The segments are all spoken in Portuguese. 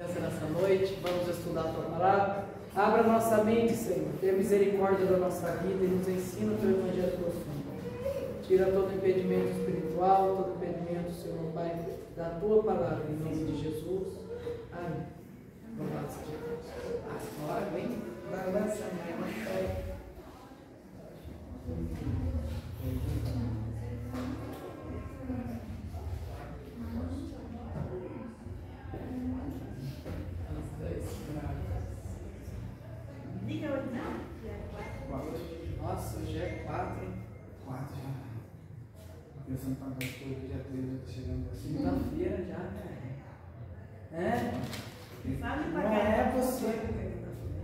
Nessa noite, vamos estudar a Tua Palavra. Abra nossa mente, Senhor, tenha misericórdia da nossa vida e nos ensina o Teu Evangelho profundo. Tira todo impedimento espiritual, todo impedimento, Senhor Pai, da Tua Palavra, em nome de Jesus. Amém. Louvado seja Deus. Agora vem, balança a mão. Nossa, hoje é 4, hein? 4 já. Pensando para nós que hoje dia 3 já está chegando assim. Segunda-feira já, né? Não é possível.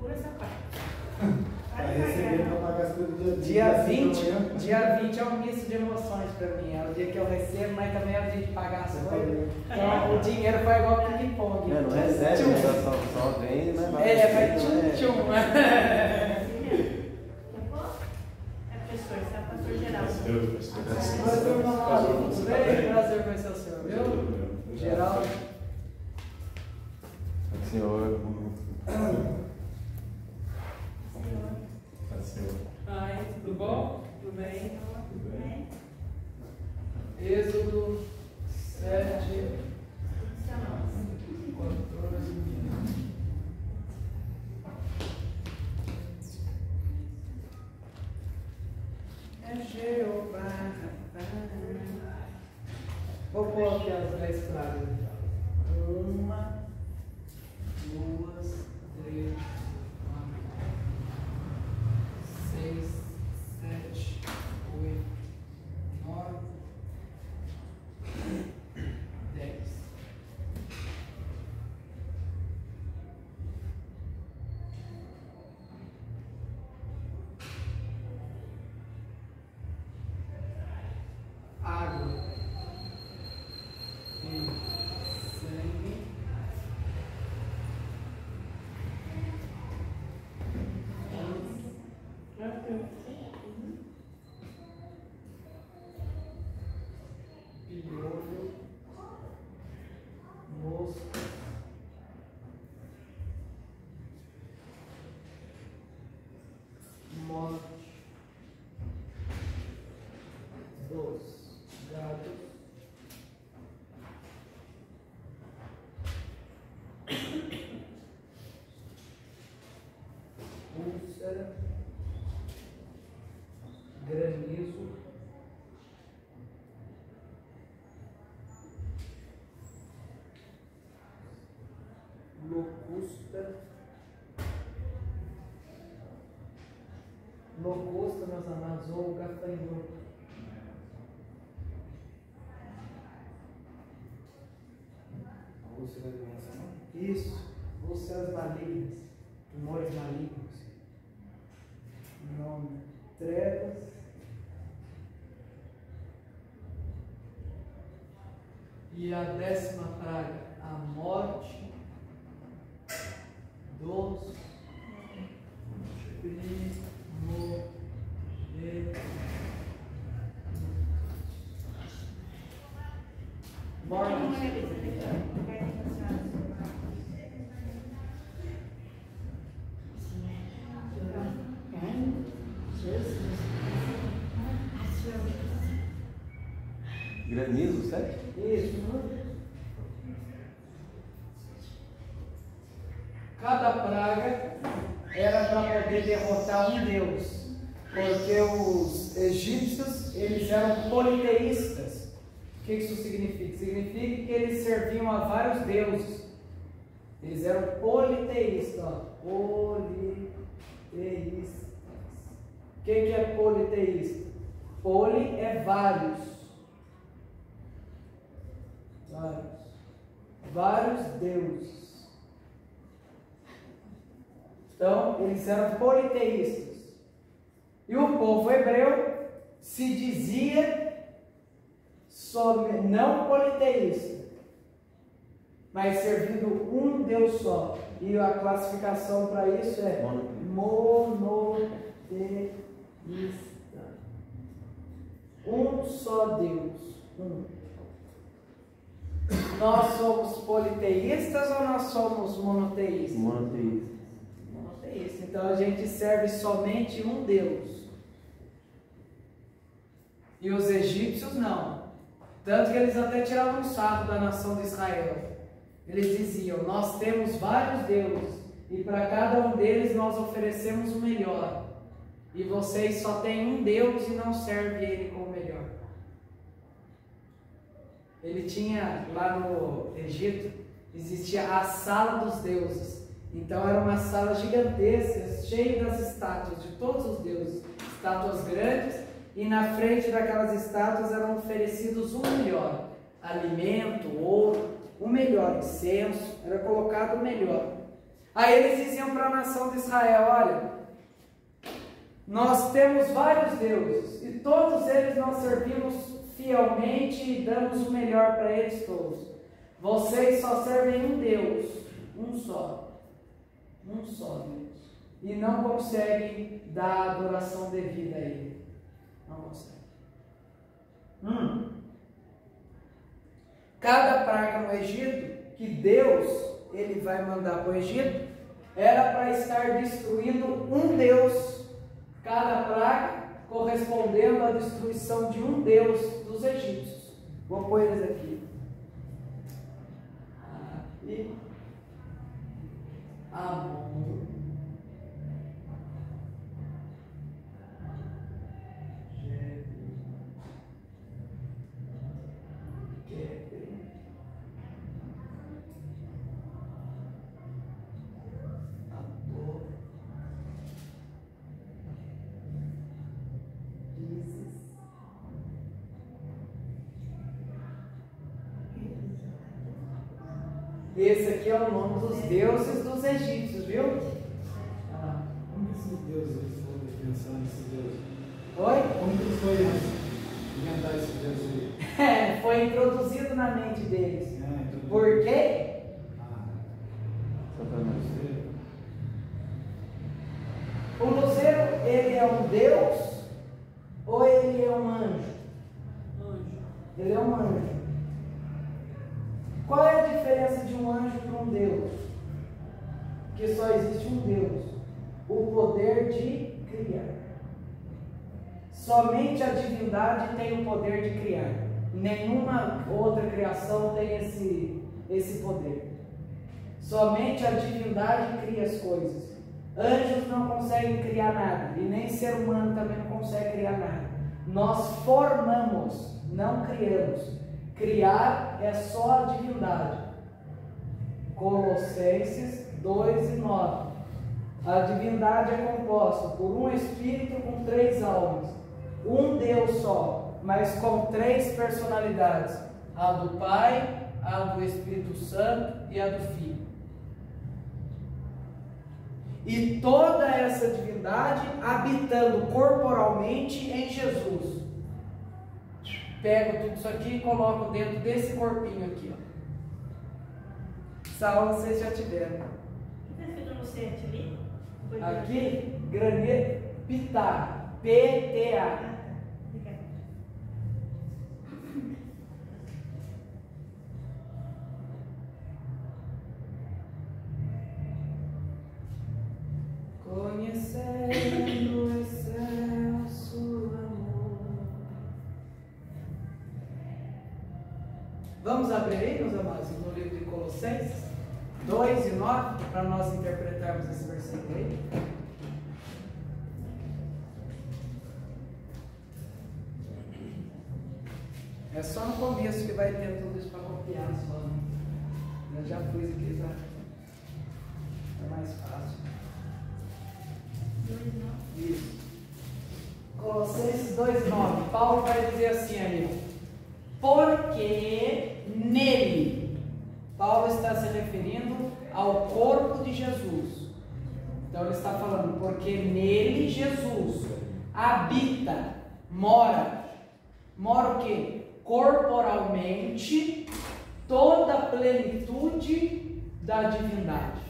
Por essa parte. Está recebendo para pagar as coisas Dia 20 é um misto de emoções para mim. É o dia que eu recebo, mas também é o dia de pagar as coisas. Então o dinheiro foi igual ping-pong. Não recebe, só vem, né? Vai tchum-tchum. Tudo bem? Prazer conhecer o senhor, viu? Geraldo. Senhor. Ai, tudo bom? Tudo bem? Tudo bem. Êxodo 7, 14 minutos. É Jeová. Vou pôr aqui as 10 frases. 1, 2, 3, 4, 6, 7, 8, 9, 10. Água e sangue piolho, mosca, morte dos gados, úlcera, granizo, locusta, meus amados, ou gafanhoto. Úlcera de doença, não? Isso, úlceras malignas, tumores malignos. Nome, trevas. E a 10ª praga, a morte dos primogênitos. Morte. Granizo, certo? Isso. Cada praga era para poder derrotar um deus, porque os egípcios eles eram politeístas. O que isso significa? Significa que eles serviam a vários deuses. Eles eram politeístas. Ó. Politeístas. O que é politeísta? Poli é vários. Vários deuses. Então, eles eram politeístas. E o povo hebreu se dizia não politeísta, mas servindo um Deus só. E a classificação para isso é monoteísta. Um só Deus. Um. Nós somos politeístas ou nós somos monoteístas? Monoteísta. Monoteísta. Então a gente serve somente um Deus. E os egípcios não. Tanto que eles até tiravam um sarro da nação de Israel. Eles diziam: nós temos vários deuses, e para cada um deles nós oferecemos o melhor. E vocês só têm um Deus e não servem ele como melhor. Ele tinha, lá no Egito, existia a sala dos deuses. Então era uma sala gigantesca, cheia das estátuas de todos os deuses. Estátuas grandes, e na frente daquelas estátuas eram oferecidos o melhor. Alimento, ouro, o melhor, incenso, era colocado o melhor. Aí eles diziam para a nação de Israel: olha, nós temos vários deuses, e todos eles nós servimos fielmente e damos o melhor para eles todos. Vocês só servem um Deus, um só Deus, e não conseguem dar a adoração devida a Ele. Não conseguem. Cada praga no Egito que Deus ele vai mandar para o Egito era para estar destruindo um Deus. Cada praga correspondendo à destruição de um Deus dos egípcios. Vou pôr eles aqui. Aqui. Amor. Esse aqui é o nome dos deuses dos egípcios, viu? Como que esses deuses eles foram pensando nesses deuses? Oi? Como que eles foram inventar esses deuses aí? Foi introduzido na mente deles. Então, Por quê? O luzeiro, ele é um deus ou ele é um anjo? Ele é um anjo. Qual é a diferença de um anjo para um Deus? Que só existe um Deus. O poder de criar. Somente a divindade tem o poder de criar. Nenhuma outra criação tem esse poder. Somente a divindade cria as coisas. Anjos não conseguem criar nada. E nem ser humano também não consegue criar nada. Nós formamos, não criamos. Criar é só a divindade. Colossenses 2:9. A divindade é composta por um espírito com 3 almas. Um Deus só, mas com 3 personalidades. A do Pai, a do Espírito Santo e a do Filho. E toda essa divindade habitando corporalmente em Jesus. Pego tudo isso aqui e coloco dentro desse corpinho aqui, ó. Essa aula vocês já tiveram. O que está escrito no centro ali? Aqui, granito, pitá, P-T-A. Obrigada. Conhecendo o excelso amor. Vamos abrir aí, meus amados, no livro de Colossenses 2:9, para nós interpretarmos esse versículo aí. É só no começo que vai ter tudo isso para copiar só. Né? Eu já pus aqui, já. É mais fácil. Isso. Colossenses 2:9. Paulo vai dizer assim ali: porque nele, Paulo está se referindo ao corpo de Jesus. Então ele está falando, porque nele Jesus habita, mora o quê? Corporalmente, toda a plenitude da divindade.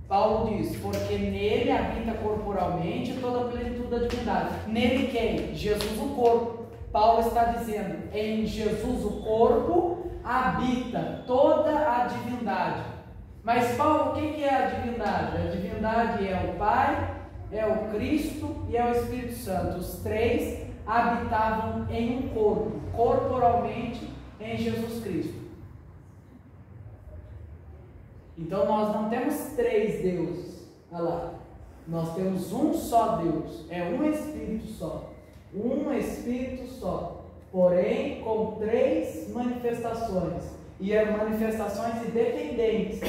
Paulo diz, porque nele habita corporalmente toda a plenitude da divindade. Nele quem? Jesus o corpo. Paulo está dizendo, em Jesus o corpo habita toda a divindade. Mas Paulo, o que é a divindade? A divindade é o Pai, é o Cristo e é o Espírito Santo. Os três habitavam em um corpo, corporalmente em Jesus Cristo. Então nós não temos três deuses, olha lá. Nós temos um só Deus, é um Espírito só. Um Espírito só, porém com três manifestações, e as manifestações independentes: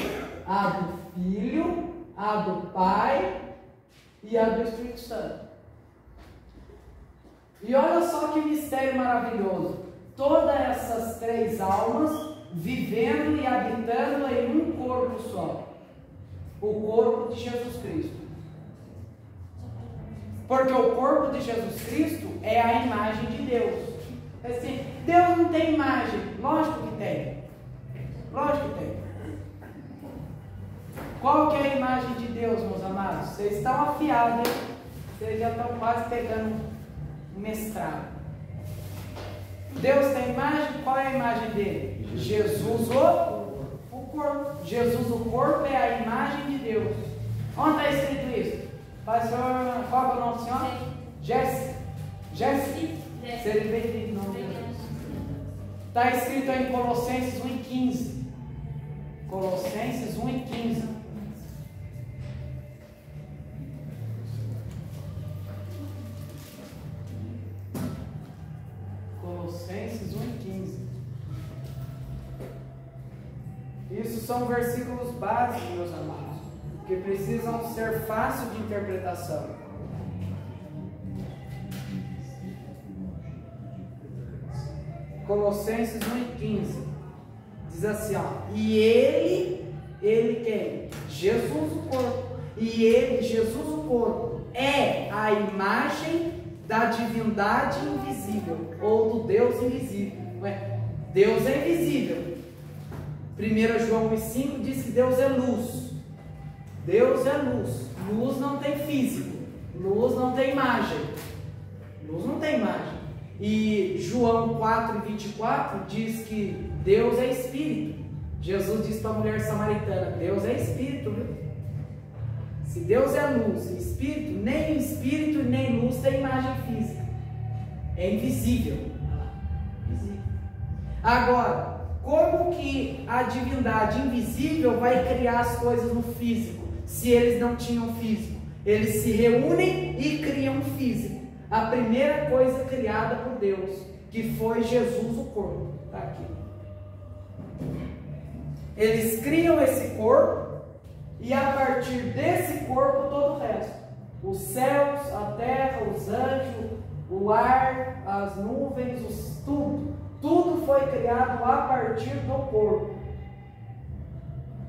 a do Filho, a do Pai e a do Espírito Santo. E olha só que mistério maravilhoso: todas essas três almas vivendo e habitando em um corpo só, o corpo de Jesus Cristo. Porque o corpo de Jesus Cristo é a imagem de Deus. Assim, Deus não tem imagem. Lógico que tem. Lógico que tem. Qual que é a imagem de Deus, meus amados? Vocês estão afiados, hein? Vocês já estão quase pegando um mestrado. Deus tem imagem? Qual é a imagem dele? Jesus o corpo. Jesus o corpo é a imagem de Deus. Onde está escrito isso? Pastor, qual é o nome do senhor? Jéssica. Jéssica? Seja bem-vindo. Está escrito em Colossenses 1,15. Colossenses 1,15. Colossenses 1,15. Isso são versículos básicos, meus amados, que precisam ser fáceis de interpretação. Colossenses 1,15 diz assim, ó: e ele quem? Jesus o corpo. E ele, Jesus o corpo, é a imagem da divindade invisível, ou do Deus invisível. Ué, Deus é invisível. 1 João 1,5 diz que Deus é luz. Deus é luz. Luz não tem físico. Luz não tem imagem. Luz não tem imagem. E João 4,24 diz que Deus é espírito. Jesus disse para a mulher samaritana: Deus é espírito, viu? Se Deus é luz e espírito, nem espírito nem luz tem imagem física. É invisível. Agora, como que a divindade invisível vai criar as coisas no físico, se eles não tinham físico? Eles se reúnem e criam um físico. A primeira coisa criada por Deus, que foi Jesus o corpo. Está aqui. Eles criam esse corpo, e a partir desse corpo todo o resto. Os céus, a terra, os anjos, o ar, as nuvens, tudo foi criado a partir do corpo.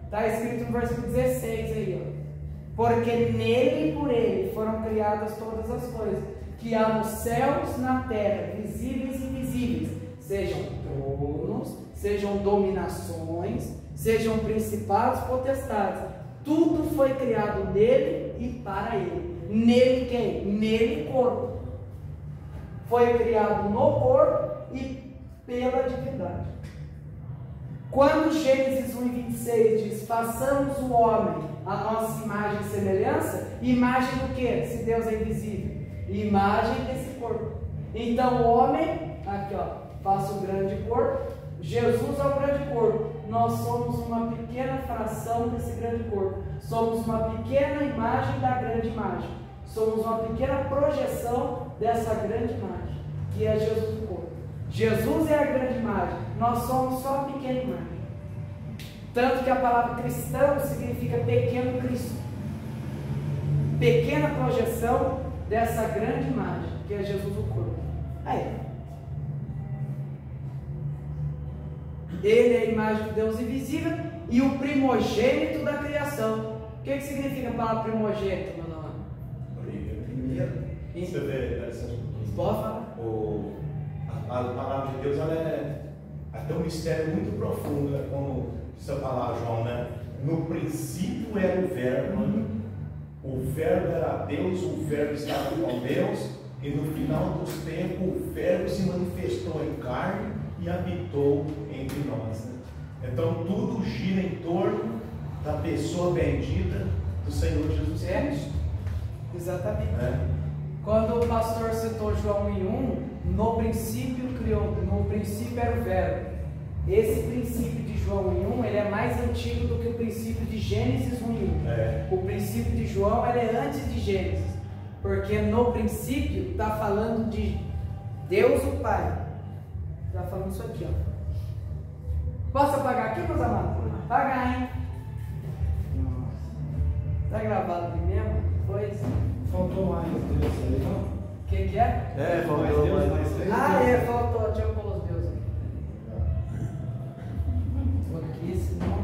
Está escrito no versículo 16 aí, ó. Porque nele e por ele foram criadas todas as coisas, que há nos céus, na terra, visíveis e invisíveis, sejam tronos, sejam dominações, sejam principados, potestades. Tudo foi criado nele e para ele. Nele quem? Nele corpo. Foi criado no corpo e pela divindade. Quando Gênesis 1,26 diz: façamos o homem a nossa imagem e semelhança, imagem do que? Se Deus é invisível, imagem desse corpo. Então o homem, aqui ó, faça o grande corpo. Jesus é o grande corpo. Nós somos uma pequena fração desse grande corpo. Somos uma pequena imagem da grande imagem. Somos uma pequena projeção dessa grande imagem, que é Jesus o corpo. Jesus é a grande imagem, nós somos só a pequena imagem. Tanto que a palavra cristão significa pequeno Cristo. Pequena projeção dessa grande imagem, que é Jesus o corpo. Aí. Ele é a imagem de Deus invisível e o primogênito da criação. O que significa a palavra primogênito, meu nome? Primeiro. Você vê, pode falar? A palavra de Deus ela tem um mistério muito profundo, como você fala, João, né? No princípio era o verbo era Deus, o verbo estava com Deus, E no final dos tempos, o Verbo se manifestou em carne e habitou entre nós. Né? Então, tudo gira em torno da pessoa bendita do Senhor Jesus Cristo. Exatamente. Né? Quando o pastor citou João 1:1, no princípio era o Verbo. Esse princípio de João 1:1, ele é mais antigo do que o princípio de Gênesis 1:1. O princípio de João, ele é antes de Gênesis, porque no princípio está falando de Deus o Pai. Está falando isso aqui, ó. Posso apagar aqui, meus amados? Apagar, hein? Está gravado aqui mesmo? Pois. Faltou mais Deus aí, não? O que é? É, faltou Mais Deus, mais. mais três. Faltou. Deixa eu pôr os meus aqui. Vou aqui, senão.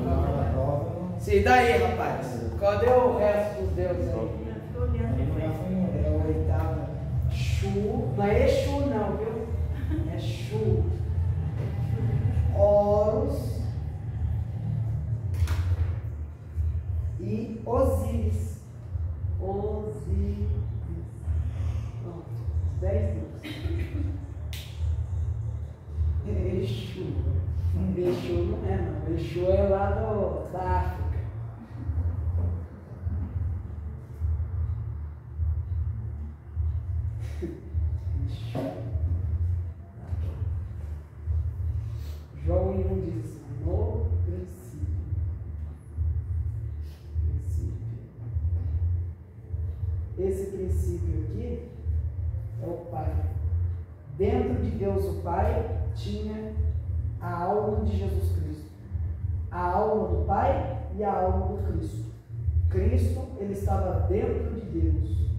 Na prova, não. Sim, daí, rapaz. Cadê o resto dos deuses aí? Estou olhando Já depois. foi um. É o oitavo. Chu. Não é Exu, não, viu? É Chu. Horus. E Osíris. Osíris. Pronto. 10 deuses. Exu. Exu não é, não. Exu é lá da África. João 1 diz assim, no princípio. Esse princípio aqui é o Pai. Dentro de Deus o Pai tinha a alma de Jesus Cristo. A alma do Pai e a alma do Cristo. Cristo, ele estava dentro de Deus,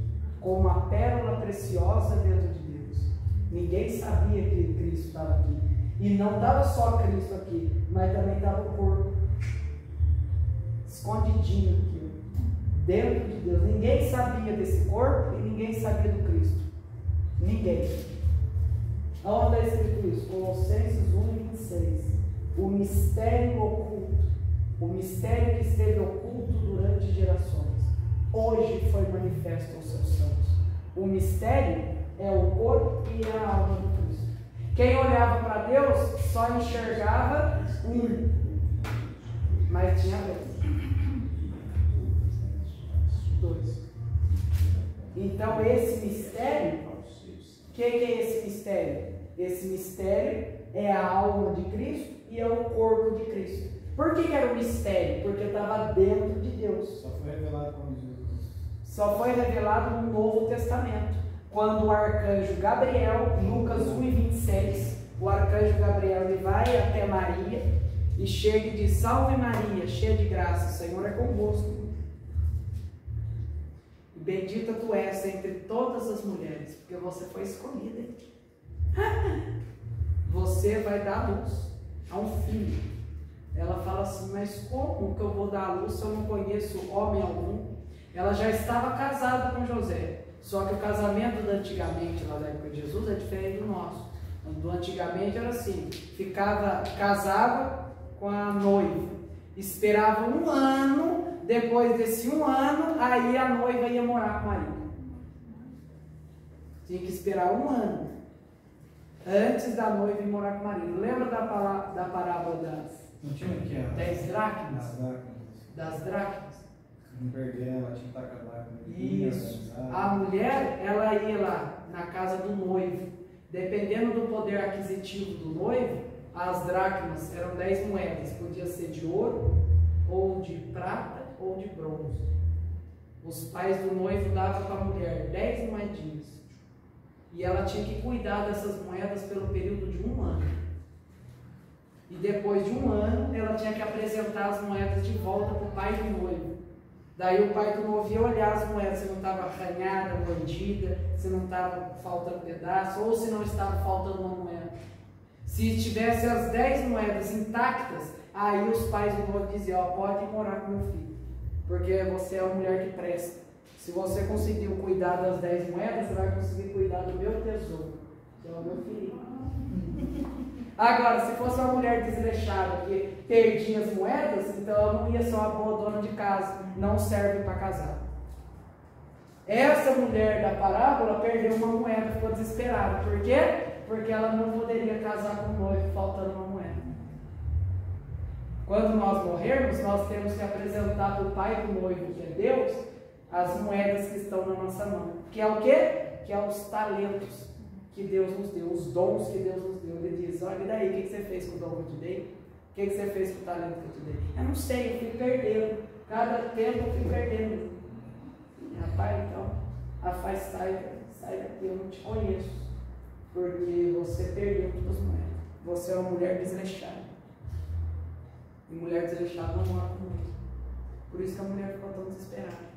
como uma pérola preciosa dentro de Deus. Ninguém sabia que Cristo estava aqui. E não estava só Cristo aqui, mas também estava o corpo escondidinho aqui, dentro de Deus. Ninguém sabia desse corpo e ninguém sabia do Cristo. Ninguém. Onde está escrito isso? Colossenses 1:26. O mistério oculto, o mistério que esteve oculto durante gerações, hoje foi manifesto aos seus santos. O mistério é o corpo e a alma do Cristo. Quem olhava para Deus só enxergava um, mas tinha dois. Então esse mistério, o que é esse mistério? Esse mistério é a alma de Cristo e é o corpo de Cristo. Por que era um mistério? Porque estava dentro de Deus. Só foi revelado quando Jesus. Só foi revelado no Novo Testamento. Quando o arcanjo Gabriel, Lucas 1:26, o arcanjo Gabriel ele vai até Maria e chega e diz: Salve Maria, cheia de graça, o Senhor é convosco. E bendita tu és entre todas as mulheres, porque você foi escolhida. Você vai dar luz a um filho. Ela fala assim: mas como que eu vou dar a luz se eu não conheço homem algum? Ela já estava casada com José. Só que o casamento do antigamente, lá da época de Jesus, é diferente do nosso. Do antigamente era assim: casava com a noiva, esperava um ano, depois desse um ano, aí a noiva ia morar com o marido. Tinha que esperar um ano antes da noiva ir morar com o marido. Lembra da parábola Não tinha o que? 10 dracmas? As dracmas. Das dracmas? Não perder, ela tinha que estar casada. Isso. A mulher, ela ia lá na casa do noivo. Dependendo do poder aquisitivo do noivo, as dracmas eram 10 moedas. Podia ser de ouro, ou de prata, ou de bronze. Os pais do noivo davam para a mulher 10 moedinhas. E ela tinha que cuidar dessas moedas pelo período de um ano. E depois de um ano, ela tinha que apresentar as moedas de volta para o pai do noivo. Daí o pai do noivo ia olhar as moedas, se não estava arranhada, mordida, se não estava faltando pedaço, ou se não estava faltando uma moeda. Se tivesse as 10 moedas intactas, aí os pais do noivo diziam: ó, pode morar com meu filho, porque você é uma mulher que presta. Se você conseguiu cuidar das 10 moedas, você vai conseguir cuidar do meu tesouro, que é o meu filho. Agora, se fosse uma mulher desleixada que perdia as moedas, então ela não ia ser uma boa dona de casa, não serve para casar. Essa mulher da parábola perdeu uma moeda, ficou desesperada. Por quê? Porque ela não poderia casar com o noivo faltando uma moeda. Quando nós morrermos, nós temos que apresentar para o pai do noivo, que é Deus, as moedas que estão na nossa mão. Que é o quê? Que é os talentos que Deus nos deu, os dons que Deus nos deu. Ele diz: olha, e daí, o que você fez com o dom que eu te dei? O que você fez com o talento que eu te dei? Eu não sei, eu fui perdendo. Cada tempo eu fui perdendo. Rapaz, então, rapaz, sai daqui, eu não te conheço. Porque você perdeu todas as moedas. Você é uma mulher desleixada. E mulher desleixada não mora com Deus. Por isso que a mulher ficou tão desesperada.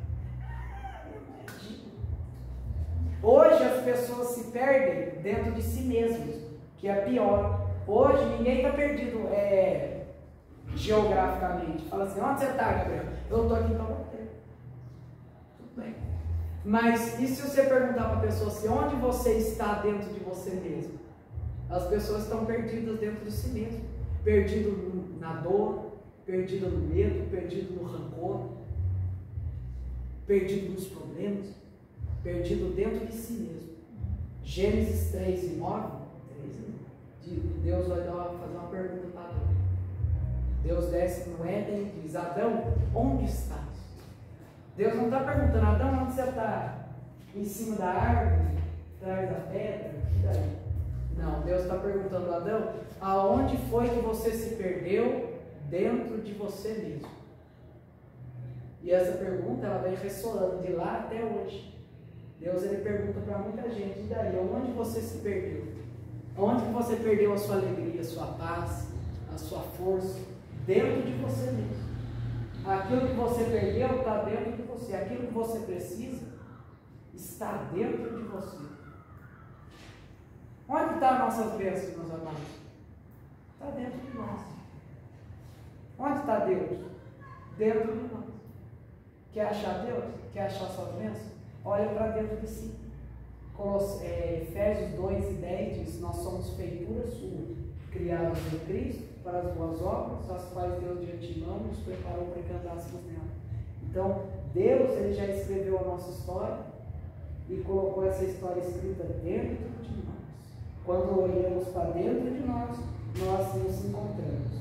Hoje as pessoas se perdem dentro de si mesmas, que é pior. Hoje ninguém está perdido geograficamente. Fala assim: onde você está, Gabriel? Eu estou aqui em Taubaté. Tudo bem. Mas e se você perguntar para a pessoa assim: onde você está dentro de você mesmo? As pessoas estão perdidas dentro de si mesmo. Perdido na dor, perdido no medo, perdido no rancor, perdido nos problemas, perdido dentro de si mesmo. Gênesis 3:9, Deus vai fazer uma pergunta para Adão. Deus desce no Éden e diz: Adão, onde estás? Deus não está perguntando: Adão, onde você está? Em cima da árvore? Atrás da pedra? E daí? Não, Deus está perguntando: Adão, aonde foi que você se perdeu dentro de você mesmo? E essa pergunta ela vem ressoando de lá até hoje. Deus ele pergunta para muita gente: e daí, onde você se perdeu? Onde você perdeu a sua alegria, a sua paz, a sua força? Dentro de você mesmo. Aquilo que você perdeu está dentro de você. Aquilo que você precisa está dentro de você. Onde estão as nossas bênçãos, meus amados? Está dentro de nós. Onde está Deus? Dentro de nós. Quer achar Deus? Quer achar suas bênçãos? Olha para dentro de si. Efésios 2:10 diz: nós somos feitura sua, criados em Cristo para as boas obras, as quais Deus de antemão nos preparou para que andássemos nela. Então, Deus ele já escreveu a nossa história e colocou essa história escrita dentro de nós. Quando olhamos para dentro de nós, nós nos encontramos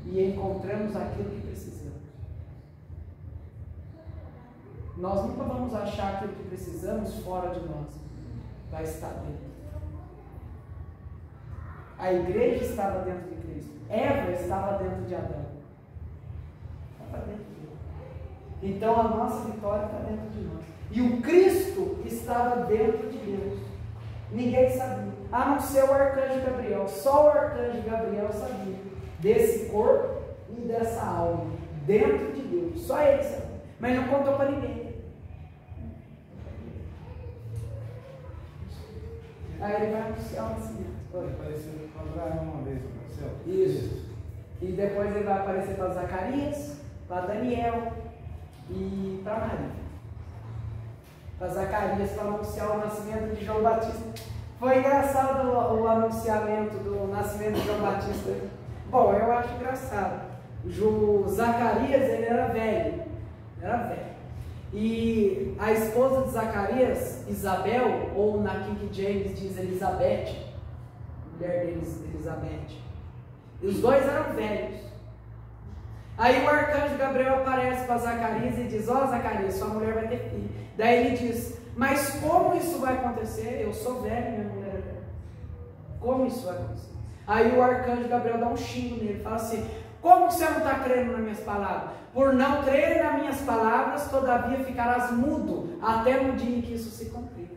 e encontramos aquilo que precisamos. Nós nunca vamos achar aquilo que precisamos fora de nós. Vai estar dentro. A igreja estava dentro de Cristo. Eva estava dentro de Adão. Estava dentro de Deus. Então a nossa vitória está dentro de nós. E o Cristo estava dentro de Deus. Ninguém sabia. A não ser o arcanjo Gabriel. Só o arcanjo Gabriel sabia desse corpo e dessa alma. Dentro de Deus. Só ele sabia. Mas não contou para ninguém. Aí ele vai anunciar o nascimento. Ele apareceu com Abraão uma vez no céu. Isso. E depois ele vai aparecer para Zacarias, para Daniel e para Maria. Para Zacarias, para anunciar o nascimento de João Batista. Foi engraçado o anunciamento do nascimento de João Batista. Bom, eu acho engraçado. Zacarias, ele era velho. E a esposa de Zacarias, Isabel, ou na King James diz Elizabeth, mulher deles, Elizabeth. E os dois eram velhos. Aí o arcanjo Gabriel aparece para Zacarias e diz: ó, Zacarias, sua mulher vai ter filho. Daí ele diz: mas como isso vai acontecer? Eu sou velho, minha mulher é velha. Como isso vai acontecer? Aí o arcanjo Gabriel dá um xingo nele, fala assim: como você não está crendo nas minhas palavras? Por não crer nas minhas palavras, todavia ficarás mudo até no dia em que isso se cumprir.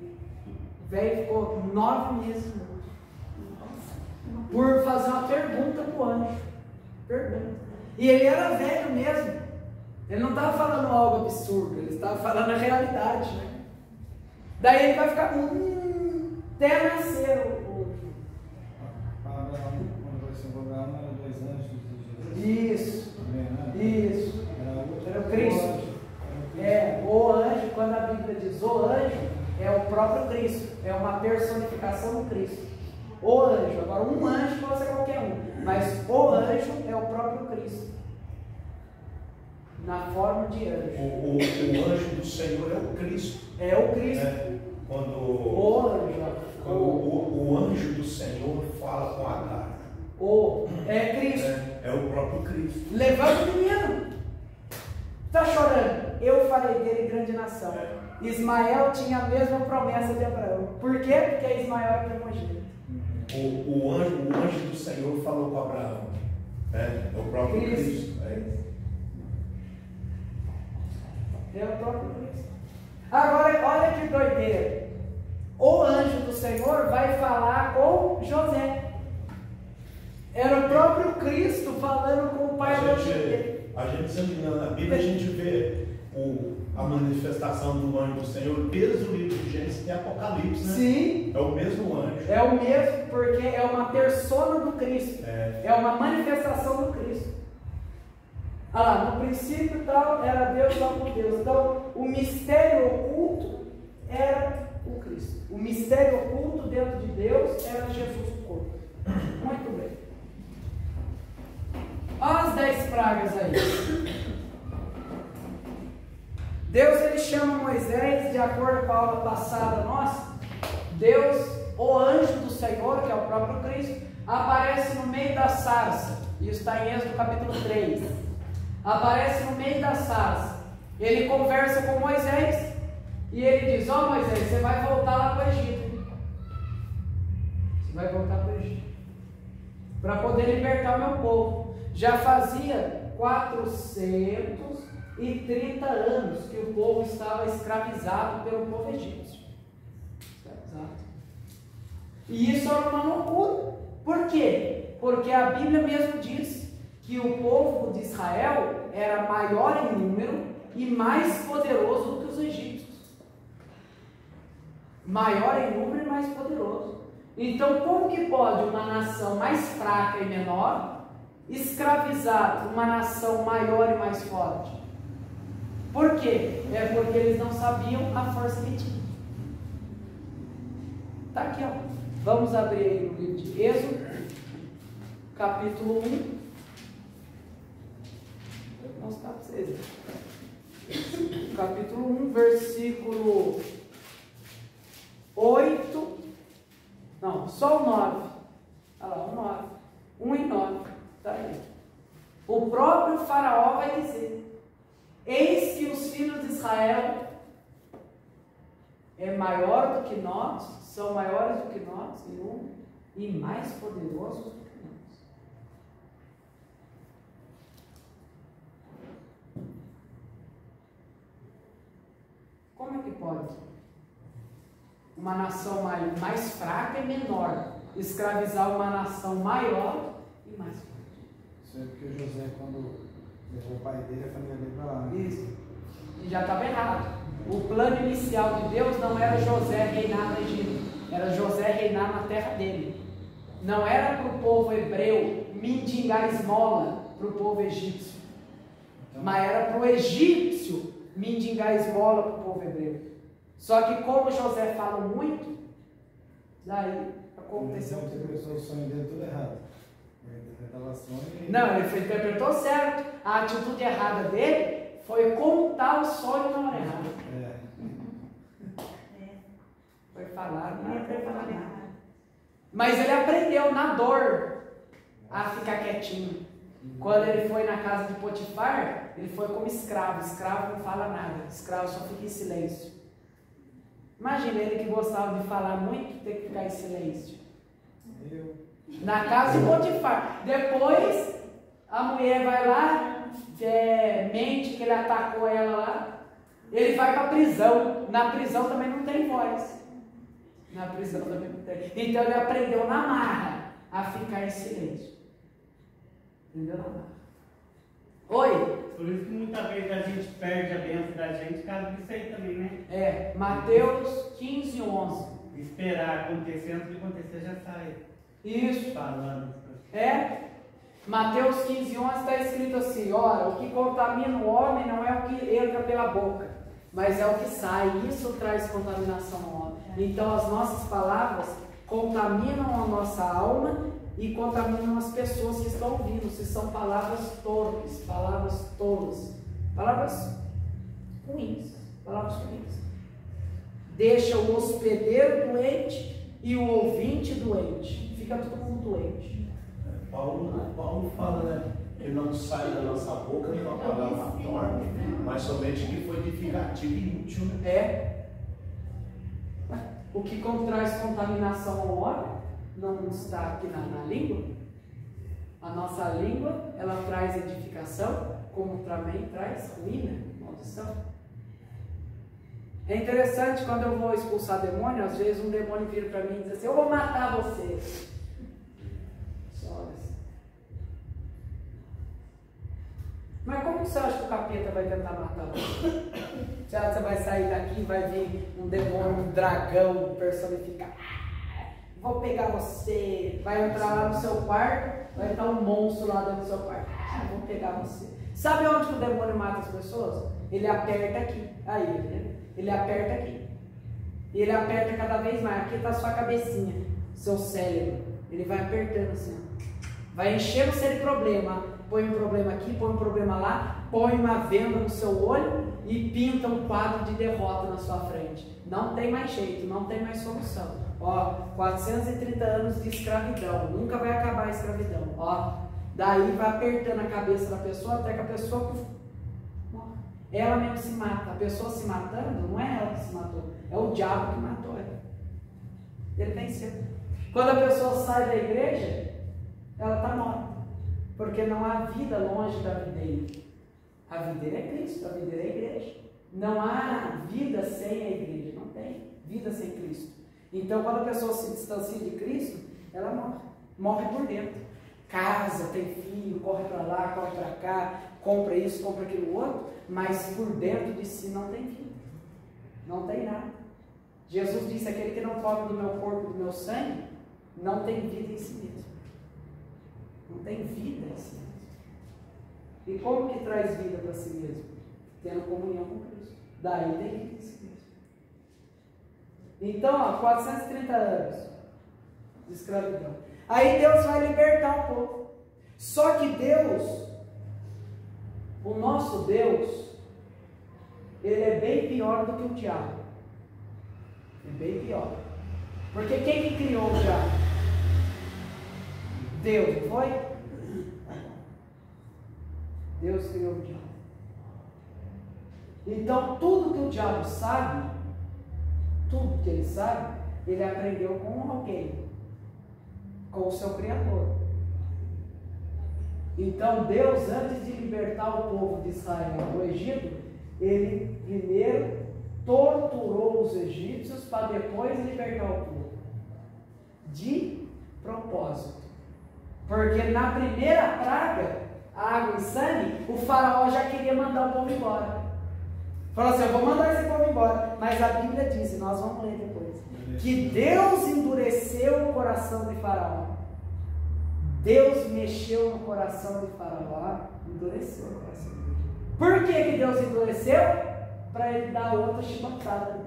O velho ficou 9 meses mudo. Por fazer uma pergunta para o anjo. Pergunta. E ele era velho mesmo. Ele não estava falando algo absurdo, ele estava falando a realidade. Né? Daí ele vai ficar mudo até nascer o. Para Abraão, quando apareceu para Abraão, eram 2 anjos de Jesus. Isso. Né? Isso. Era o Cristo. O anjo, quando a Bíblia diz o anjo, é o próprio Cristo. É uma personificação do Cristo. O anjo. Agora, um anjo pode ser qualquer um. Mas o anjo é o próprio Cristo. na forma de anjo. O anjo do Senhor é o Cristo. É o Cristo. Né? Quando O anjo. o anjo do Senhor fala com Agar. É Cristo. É o próprio Cristo. Levanta o menino. Está chorando. Eu farei dele grande nação. Ismael tinha a mesma promessa de Abraão. Por quê? Porque Ismael era primogênito. O anjo do Senhor falou com Abraão. É o próprio Cristo. É o próprio Cristo. Agora, olha que doideira. O anjo do Senhor vai falar com José. Era o próprio Cristo falando com o pai dele. A gente examinando a Bíblia, a gente vê a manifestação do anjo do Senhor desde o livro de Gênesis e Apocalipse, né? Sim. É o mesmo anjo. É o mesmo, porque é uma persona do Cristo. É uma manifestação do Cristo. Ah lá, no princípio tal, era Deus lá com Deus. Então, o mistério oculto era o Cristo. O mistério oculto dentro de Deus era Jesus o corpo. Muito bem. Olha as 10 pragas aí. Deus, ele chama Moisés, de acordo com a aula passada nossa. Deus, o anjo do Senhor, que é o próprio Cristo, aparece no meio da sarça. Isso está em Êxodo capítulo 3. Aparece no meio da sarça. Ele conversa com Moisés e ele diz: ó Moisés, você vai voltar lá para o Egito. Você vai voltar para o Egito para poder libertar o meu povo. Já fazia 430 anos que o povo estava escravizado pelo povo egípcio. Escravizado. E isso era uma loucura. Por quê? Porque a Bíblia mesmo diz que o povo de Israel era maior em número e mais poderoso do que os egípcios. Maior em número e mais poderoso. Então, como que pode uma nação mais fraca e menor escravizar uma nação maior e mais forte? Por quê? É porque eles não sabiam a força que tinham. Está aqui, ó. Vamos abrir aí no livro de Êxodo, capítulo 1. Vou mostrar para vocês. Capítulo 1, versículo 8. Não, só o 9. Olha lá, o 9. 1 e 9. Está aí. O próprio Faraó vai dizer: eis que os filhos de Israel é maior do que nós, são maiores do que nós em número e mais poderosos do que nós. Como é que pode uma nação mais fraca e menor escravizar uma nação maior e mais forte? Isso é porque José, quando levou o pai dele, a família dele para lá. Né? Isso. E já estava errado. O plano inicial de Deus não era José reinar no Egito, era José reinar na terra dele. Não era para o povo hebreu mendigar esmola para o povo egípcio, mas era para o egípcio mendigar esmola para o povo hebreu. Só que como José fala muito, daí aconteceu tudo. Ele interpretou o sonho dele tudo errado. Ele interpretava sonho e... Não, ele interpretou certo. A atitude errada dele foi contar o sonho na hora errada. Foi falar, não foi falar nada. Mas ele aprendeu na dor a ficar quietinho. Quando ele foi na casa de Potifar, ele foi como escravo. Escravo não fala nada, escravo só fica em silêncio. Imagina ele que gostava de falar muito, ter que ficar em silêncio. Na casa de Potifar. Depois a mulher vai lá, mente que ele atacou ela lá. Ele vai para a prisão. Na prisão também não tem voz. Na prisão também não tem. Então ele aprendeu na marra a ficar em silêncio. Entendeu? Na marra. Oi? Por isso que muitas vezes a gente perde a bênção da gente, caso disso aí também, né? Mateus 15, 11. Esperar acontecer, antes de acontecer já sai. Isso. Falando. Mateus 15, 11 está escrito assim: ora, o que contamina o homem não é o que entra pela boca, mas é o que sai. Isso traz contaminação ao homem. Então as nossas palavras contaminam a nossa alma e contaminam as pessoas que estão ouvindo. Se são palavras torpes, palavras tolas, Palavras ruins. Palavras ruins. Deixa o hospedeiro doente e o ouvinte doente. Fica todo mundo doente. Paulo fala, né? Que não sai da nossa boca nenhuma palavra torta, mas somente que foi edificativo e útil, né? É. O que traz contaminação ao homem não está aqui na língua. A nossa língua, ela traz edificação, como também traz ruína, maldição. É interessante, quando eu vou expulsar demônio, às vezes um demônio vira para mim e diz assim: eu vou matar você. Só assim. Mas como você acha que o capeta vai tentar matar você? Você acha que você vai sair daqui e vai vir um demônio, um dragão personificado? Vou pegar você. Vai entrar lá no seu quarto, vai estar um monstro lá dentro do seu quarto. Vou pegar você. Sabe onde que o demônio mata as pessoas? Ele aperta aqui. Aí, né? Ele aperta aqui. E ele aperta cada vez mais. Aqui está a sua cabecinha, seu cérebro. Ele vai apertando assim. Vai enchendo você de problema. Põe um problema aqui, põe um problema lá, põe uma venda no seu olho e pinta um quadro de derrota na sua frente. Não tem mais jeito, não tem mais solução. Ó, 430 anos de escravidão, nunca vai acabar a escravidão. Ó, daí vai apertando a cabeça da pessoa até que a pessoa morre. Ela mesmo se mata. A pessoa se matando, não é ela que se matou, é o diabo que matou ela. Ele venceu. Quando a pessoa sai da igreja, ela está morta. Porque não há vida longe da videira. A videira é Cristo, a videira é a igreja. Não há vida sem a igreja, não tem vida sem Cristo. Então, quando a pessoa se distancia de Cristo, ela morre. Morre por dentro. Casa, tem filho, corre para lá, corre para cá, compra isso, compra aquilo outro, mas por dentro de si não tem vida. Não tem nada. Jesus disse: aquele que não come do meu corpo e do meu sangue, não tem vida em si mesmo. Não tem vida em si mesmo. E como que traz vida para si mesmo? Tendo comunhão com Cristo. Daí tem vida em si mesmo. Então, ó, 430 anos de escravidão. Aí Deus vai libertar o povo. Só que Deus, o nosso Deus, ele é bem pior do que o diabo. É bem pior. Porque quem que criou o diabo? Deus, não foi? Deus criou o diabo. Então, tudo que o diabo sabe, tudo que ele sabe, ele aprendeu com alguém, com o seu Criador. Então, Deus, antes de libertar o povo de Israel do Egito, ele primeiro torturou os egípcios para depois libertar o povo. De propósito. Porque na primeira praga, a água e sangue, o faraó já queria mandar o povo embora. Falou assim: eu vou mandar esse povo embora. Mas a Bíblia diz, e nós vamos ler depois, que Deus endureceu o coração de faraó. Deus mexeu no coração de faraó, endureceu o coração dele. Por que Deus endureceu? Para ele dar outra chibatada.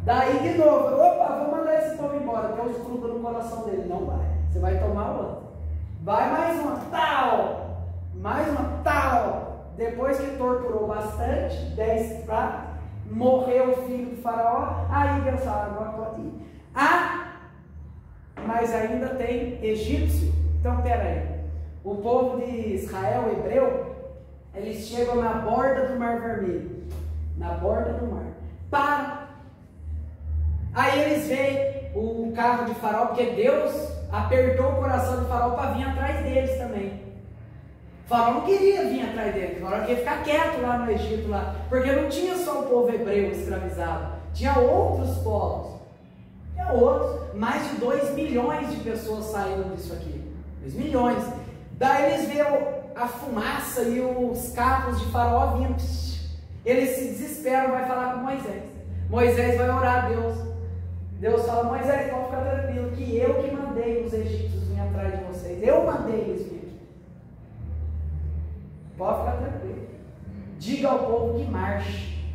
Daí de novo, opa, vou mandar esse povo embora. Deus gruda no coração dele. Não vai, você vai tomar outra. Vai mais uma, tal, mais uma, tal. Depois que torturou bastante, 10 pratos, morreu o filho do faraó, aí Deus fala: agora pode ir. Ah, mas ainda tem egípcio. Então, peraí, o povo de Israel, hebreu, eles chegam na borda do Mar Vermelho, na borda do mar, param. Aí eles veem o carro de faraó, porque Deus apertou o coração do faraó para vir atrás deles também. O faraó não queria vir atrás deles, o faraó queria ficar quieto lá no Egito, lá, porque não tinha só o povo hebreu escravizado, tinha outros povos, tinha outros, mais de 2 milhões de pessoas saíram disso aqui, 2 milhões. Daí eles veem a fumaça e os carros de faraó vindo, eles se desesperam, vai falar com Moisés. Moisés vai orar a Deus. Deus fala: Moisés, pode ficar tranquilo, que eu que mandei os egípcios vir atrás de vocês. Eu mandei eles vir aqui. Pode ficar tranquilo. Diga ao povo que marche.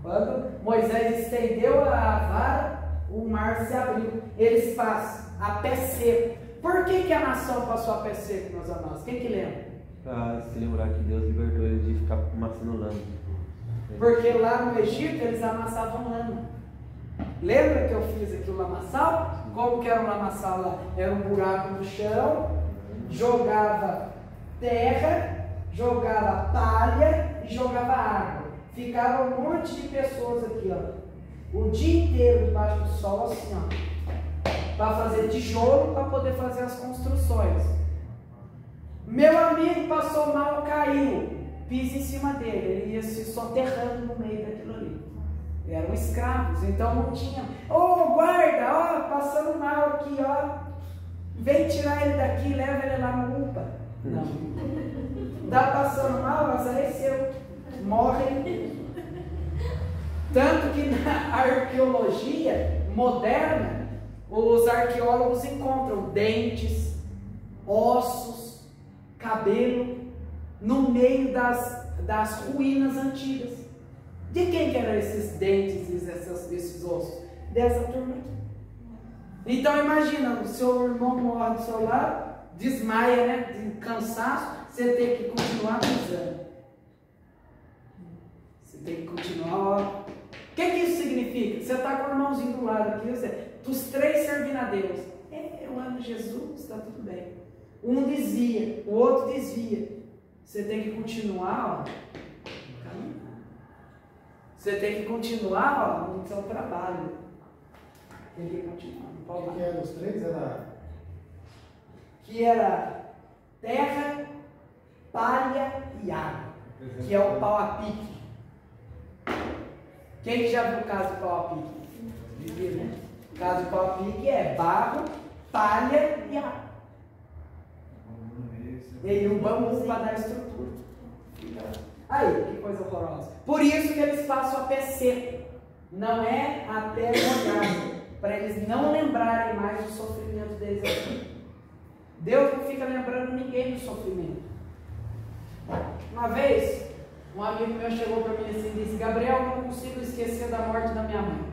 Quando Moisés estendeu a vara, o mar se abriu. Eles passam a pé seco. Por que a nação passou a pé seco, meus amados? Quem que lembra? Para se lembrar que Deus libertou ele de ficar amassando lama. Porque lá no Egito eles amassavam lama. Lembra que eu fiz aqui o lamaçal? Como que era o lamaçal lá? Era um buraco no chão, jogava terra, jogava palha e jogava água. Ficava um monte de pessoas aqui, ó, o dia inteiro debaixo do sol, assim, ó, para fazer tijolo, para poder fazer as construções. Meu amigo passou mal, caiu, pisa em cima dele, ele ia se soterrando no meio daquilo ali. Eram escravos, então não tinha. Ô, guarda, ó, passando mal aqui, ó, vem tirar ele daqui, leva ele lá no UPA. Não. Tá passando mal, azar é seu, morre. Tanto que na arqueologia moderna, os arqueólogos encontram dentes, ossos, cabelo, no meio das ruínas antigas. De quem que eram esses dentes e esses ossos? Dessa turma aqui. Então imagina, o seu irmão morre do seu lado, desmaia, né, de cansaço, você tem que continuar pisando. Você tem que continuar, ó. O que isso significa? Você está com o irmãozinho do lado aqui, dos três servindo a Deus. Eu amo Jesus, está tudo bem. Um desvia, o outro desvia. Você tem que continuar, ó, caminhando. Você tem que continuar, ó, no seu trabalho. Tem que continuar. O que era os três? Que era terra, palha e água. Que é o pau a pique. Quem que já viu o caso do pau a pique? Viu, né? O caso do pau a pique é barro, palha e água. E um bambu para dar estrutura. Aí, que coisa horrorosa. Por isso que eles passam a pé seco. Não é a pé molhado. Para eles não lembrarem mais do sofrimento deles aqui. Deus não fica lembrando ninguém do sofrimento. Uma vez, um amigo meu chegou para mim assim e disse: Gabriel, eu não consigo esquecer da morte da minha mãe.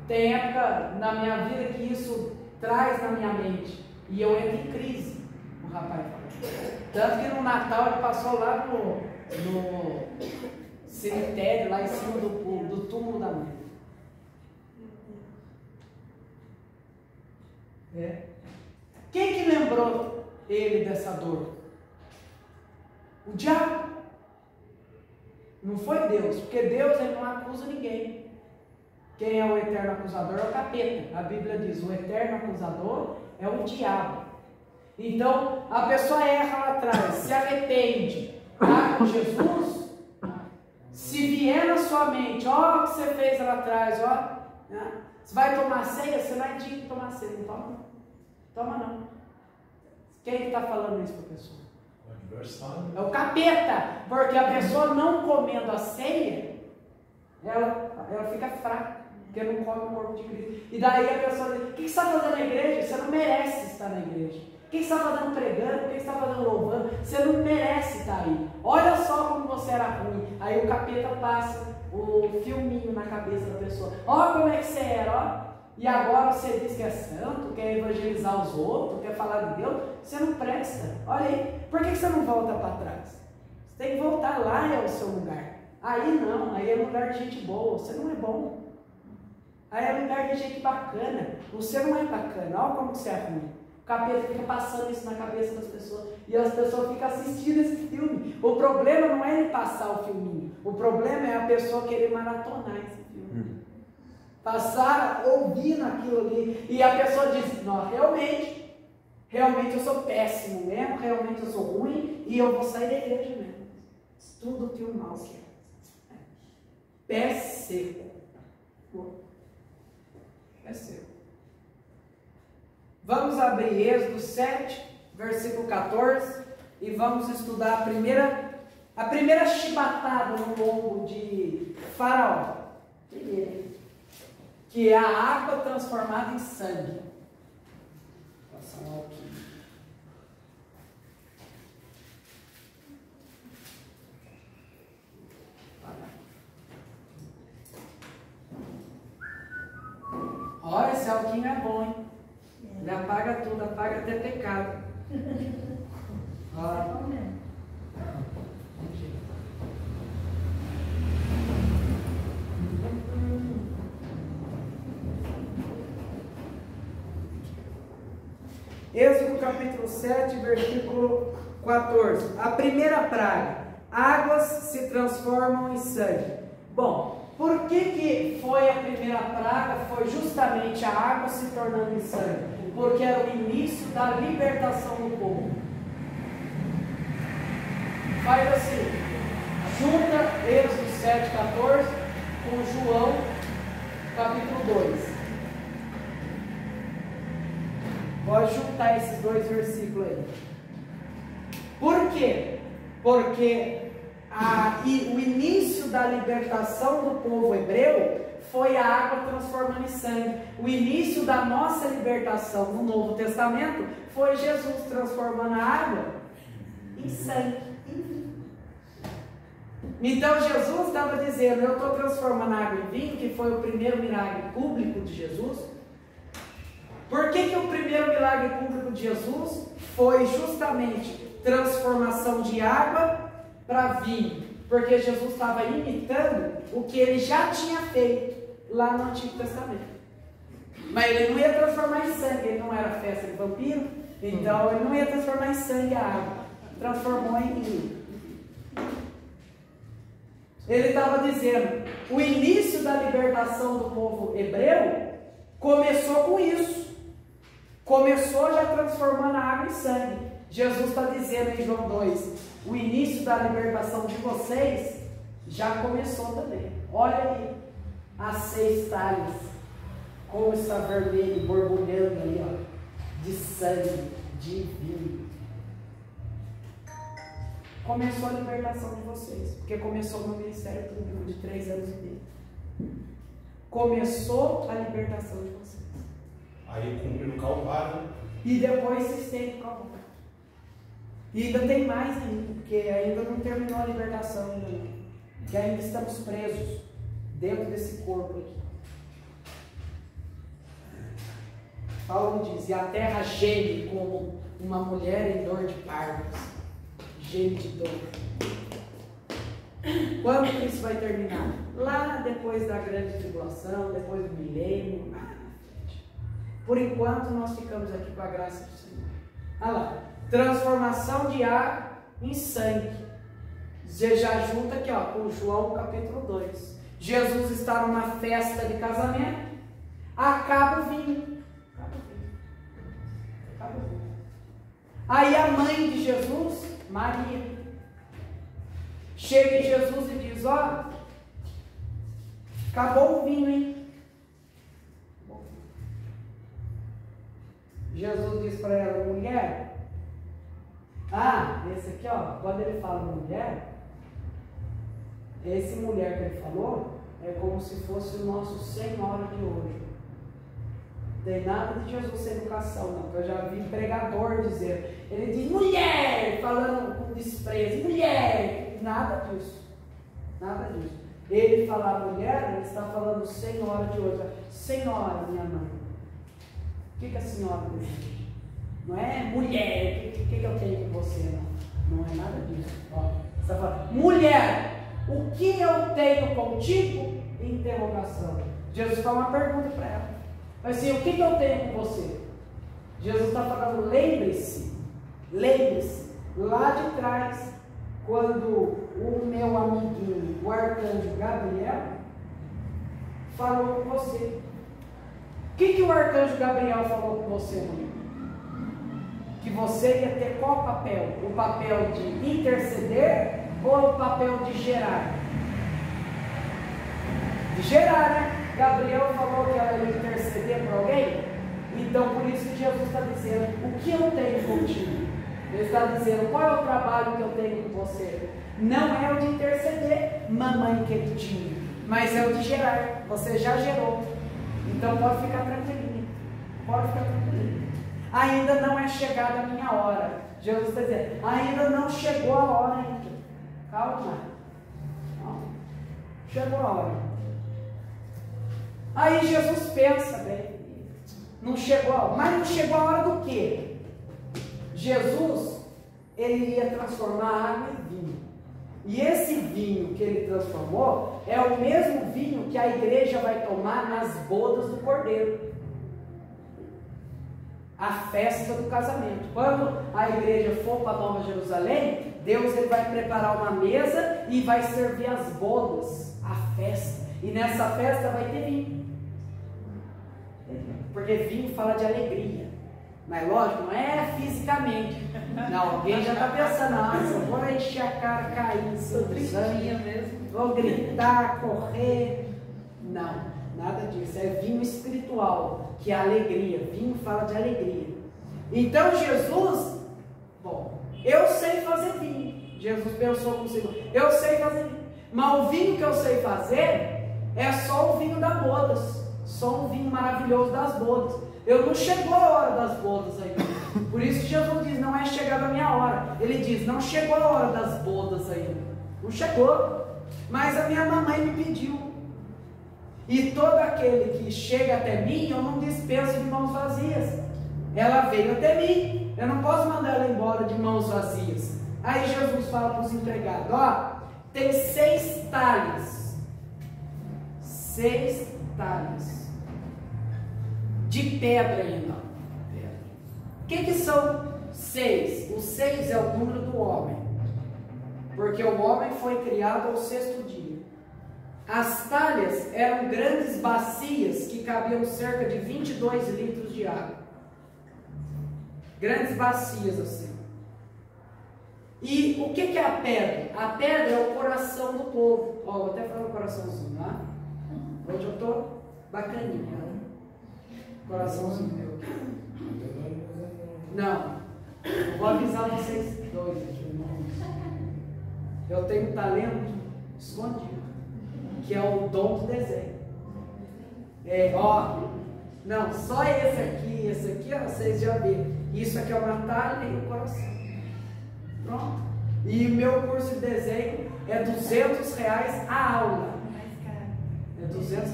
Tem época na minha vida que isso traz na minha mente. E eu entro em crise. O rapaz falou. Tanto que no Natal ele passou lá no cemitério, lá em cima do túmulo da mãe. Quem que lembrou ele dessa dor? O diabo. Não foi Deus, porque Deus ele não acusa ninguém. Quem é o eterno acusador é o capeta. A Bíblia diz: o eterno acusador é o diabo. Então a pessoa erra lá atrás, se arrepende, está com Jesus. Se vier na sua mente, ó, o que você fez lá atrás, ó, né? Você vai tomar ceia, você vai ter que tomar ceia, não toma não. Toma não. Quem está falando isso para a pessoa? O adversário. É o capeta, porque a pessoa não comendo a ceia, ela fica fraca, porque não come o corpo de Cristo. E daí a pessoa diz: o que você está fazendo na igreja? Você não merece estar na igreja. O que você está fazendo pregando? O que você está fazendo louvando? Você não merece estar aí. Olha só como você era ruim. Aí o capeta passa o filminho na cabeça da pessoa. Olha como é que você era, ó. E agora você diz que é santo, quer evangelizar os outros, quer falar de Deus. Você não presta. Olha aí. Por que você não volta para trás? Você tem que voltar, lá é o seu lugar. Aí não, aí é lugar de gente boa. Você não é bom. Aí é lugar de gente bacana. Você não é bacana. Olha como você é ruim. O capeta fica passando isso na cabeça das pessoas. E as pessoas ficam assistindo esse filme. O problema não é ele passar o filminho. O problema é a pessoa querer maratonar esse filme. Passar ouvindo aquilo ali. E a pessoa diz: não, realmente eu sou péssimo mesmo. Realmente eu sou ruim. E eu vou sair da igreja mesmo. Tudo tem um mal que é. Pé seco. Pé seco. Vamos abrir Êxodo 7, versículo 14, e vamos estudar a primeira chibatada no lombo de Faraó, que é a água transformada em sangue. Vou passar um alquinho. Olha, esse alquinho é bom, hein? Ele apaga tudo, apaga até pecado. Olha. Êxodo capítulo 7, versículo 14. A primeira praga: águas se transformam em sangue. Bom, por que foi a primeira praga? Foi justamente a água se tornando em sangue, porque era o início da libertação do povo. Faz assim, junta Êxodo 7,14 com João capítulo 2. Pode juntar esses dois versículos aí. Por quê? Porque o início da libertação do povo hebreu foi a água transformando em sangue. O início da nossa libertação no Novo Testamento foi Jesus transformando a água em sangue. Então Jesus estava dizendo: eu estou transformando a água em vinho, que foi o primeiro milagre público de Jesus. Por que o primeiro milagre público de Jesus foi justamente transformação de água para vinho? Porque Jesus estava imitando o que ele já tinha feito lá no Antigo Testamento. Mas ele não ia transformar em sangue, ele não era festa de vampiro, então ele não ia transformar em sangue a água, transformou em vinho. Ele estava dizendo: o início da libertação do povo hebreu começou com isso. Começou já transformando a água em sangue. Jesus está dizendo em João 2: o início da libertação de vocês já começou também. Olha aí, as 6 talhas, como está vermelho, borbulhando ali, ó, de sangue, de vinho. Começou a libertação de vocês, porque começou no ministério público de 3 anos e meio. Começou a libertação de vocês. Aí cumpre no Calvário. E depois se estende o Calvário. E ainda tem mais ainda, porque ainda não terminou a libertação ainda não. Porque ainda estamos presos dentro desse corpo aqui. Paulo diz: e a terra geme como uma mulher em dor de partos. Geme de dor. Quando que isso vai terminar? Lá depois da grande tribulação, depois do milênio. Por enquanto nós ficamos aqui com a graça do Senhor. Olha lá, transformação de água em sangue. Você já junta aqui, ó, com João capítulo 2. Jesus está numa festa de casamento, acaba o vinho. Acaba o vinho. Aí a mãe de Jesus, Maria, chega em Jesus e diz: ó, acabou o vinho, hein? Jesus diz para ela: mulher. Esse aqui, ó, quando ele fala mulher, esse mulher que ele falou é como se fosse o nosso Senhora de hoje. Não tem nada de Jesus sem educação, não. Eu já vi pregador dizer, ele diz mulher, falando com desprezo, mulher, nada disso. Nada disso. Ele falar mulher, ele está falando Senhora de hoje. Senhora, minha mãe. O que a senhora deseja? Não é mulher, o que eu tenho com você? Não é nada disso. Ó, você está falando, mulher, o que eu tenho contigo? Interrogação. Jesus faz uma pergunta para ela. Mas assim, o que eu tenho com você? Jesus está falando, lembre-se, lá de trás, quando o meu amiguinho, o arcanjo Gabriel, falou com você. O que o arcanjo Gabriel falou com você, mãe? Que você ia ter qual papel? O papel de interceder ou o papel de gerar? De gerar, né? Gabriel falou que ela ia interceder por alguém. Então por isso que Jesus está dizendo, o que eu tenho contigo? Ele está dizendo, qual é o trabalho que eu tenho com você? Não é o de interceder, mamãe queridinha, mas é o de gerar. Você já gerou. Então pode ficar tranquilinho. Pode ficar tranquilinho. Ainda não é chegada a minha hora. Jesus está dizendo, ainda não chegou a hora ainda. Calma. Não. Chegou a hora. Aí Jesus pensa, bem, não chegou a hora. Mas não chegou a hora do quê? Jesus, ele ia transformar a água em vinho. E esse vinho que ele transformou é o mesmo vinho que a igreja vai tomar nas bodas do Cordeiro. a festa do casamento. Quando a igreja for para Nova Jerusalém, Deus ele vai preparar uma mesa e vai servir as bodas, a festa. E nessa festa vai ter vinho. Porque vinho fala de alegria. Mas lógico, não é fisicamente. Não, alguém já está pensando, nossa, eu vou encher a cara, cair, vou gritar, correr. Não, nada disso. É vinho espiritual, que é alegria. Vinho fala de alegria. Então Jesus, bom, eu sei fazer vinho. Jesus pensou consigo, eu sei fazer vinho. Mas o vinho que eu sei fazer é só o vinho das bodas. Só um vinho maravilhoso das bodas. Eu não chegou a hora das bodas ainda. Por isso que Jesus diz, não é chegada a minha hora. Ele diz, não chegou a hora das bodas ainda. Não chegou. Mas a minha mamãe me pediu. E todo aquele que chega até mim, eu não dispenso de mãos vazias. Ela veio até mim. Eu não posso mandar ela embora de mãos vazias. Aí Jesus fala para os empregados, ó, tem 6 talhas. 6 talhas. De pedra ainda. O que são 6? O 6 é o número do homem. Porque o homem foi criado ao 6º dia. As talhas eram grandes bacias que cabiam cerca de 22 litros de água. Grandes bacias assim. E o que é a pedra? A pedra é o coração do povo. Ó, vou até falar o coraçãozinho, tá? Hoje eu estou bacaninha. Coraçãozinho meu. Não. Eu vou avisar vocês dois aqui, irmãos. Eu tenho um talento escondido, que é o dom do desenho. Não, só esse aqui, ó, vocês já viram. Isso aqui é uma talha e o coração. Pronto. E o meu curso de desenho é R$200 a aula. É R$200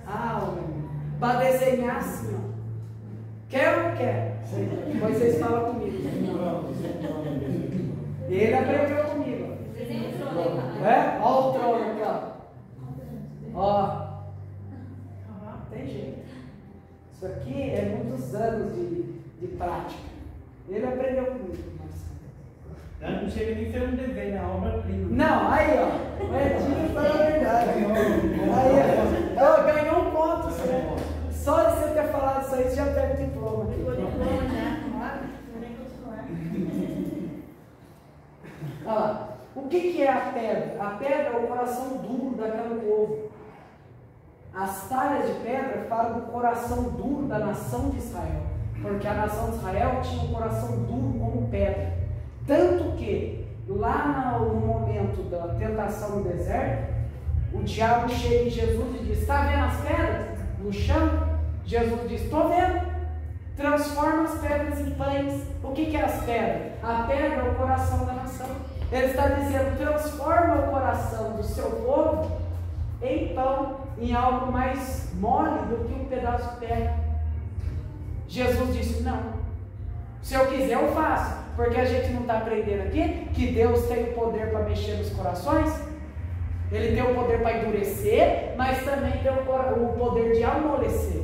a aula. Para desenhar assim, ó. Quer ou não quer? Depois vocês falam comigo. Ele aprendeu comigo. Olha o trono aqui, ó. Tem jeito. Isso aqui é muitos anos de prática. Ele aprendeu comigo. Não chega nem a ser um desenho, é obra-prima. Não, aí ó. O Edinho foi a verdade. Aí, ó, ganhou um ponto. Né? Só de você ter falado isso aí, você já pega o diploma. Olha lá. O que é a pedra? A pedra é o coração duro daquele povo. As talhas de pedra falam do coração duro da nação de Israel. Porque a nação de Israel tinha um coração duro como pedra. Tanto que, lá no momento da tentação no deserto, o diabo chega em Jesus e diz, está vendo as pedras no chão? Jesus diz, estou vendo. Transforma as pedras em pães. O que é as pedras? A pedra é o coração da nação. Ele está dizendo, transforma o coração do seu povo em pão, em algo mais mole do que um pedaço de pedra. Jesus disse, não. Se eu quiser eu faço. Porque a gente não está aprendendo aqui que Deus tem o poder para mexer nos corações. Ele tem o poder para endurecer, mas também tem o poder de amolecer.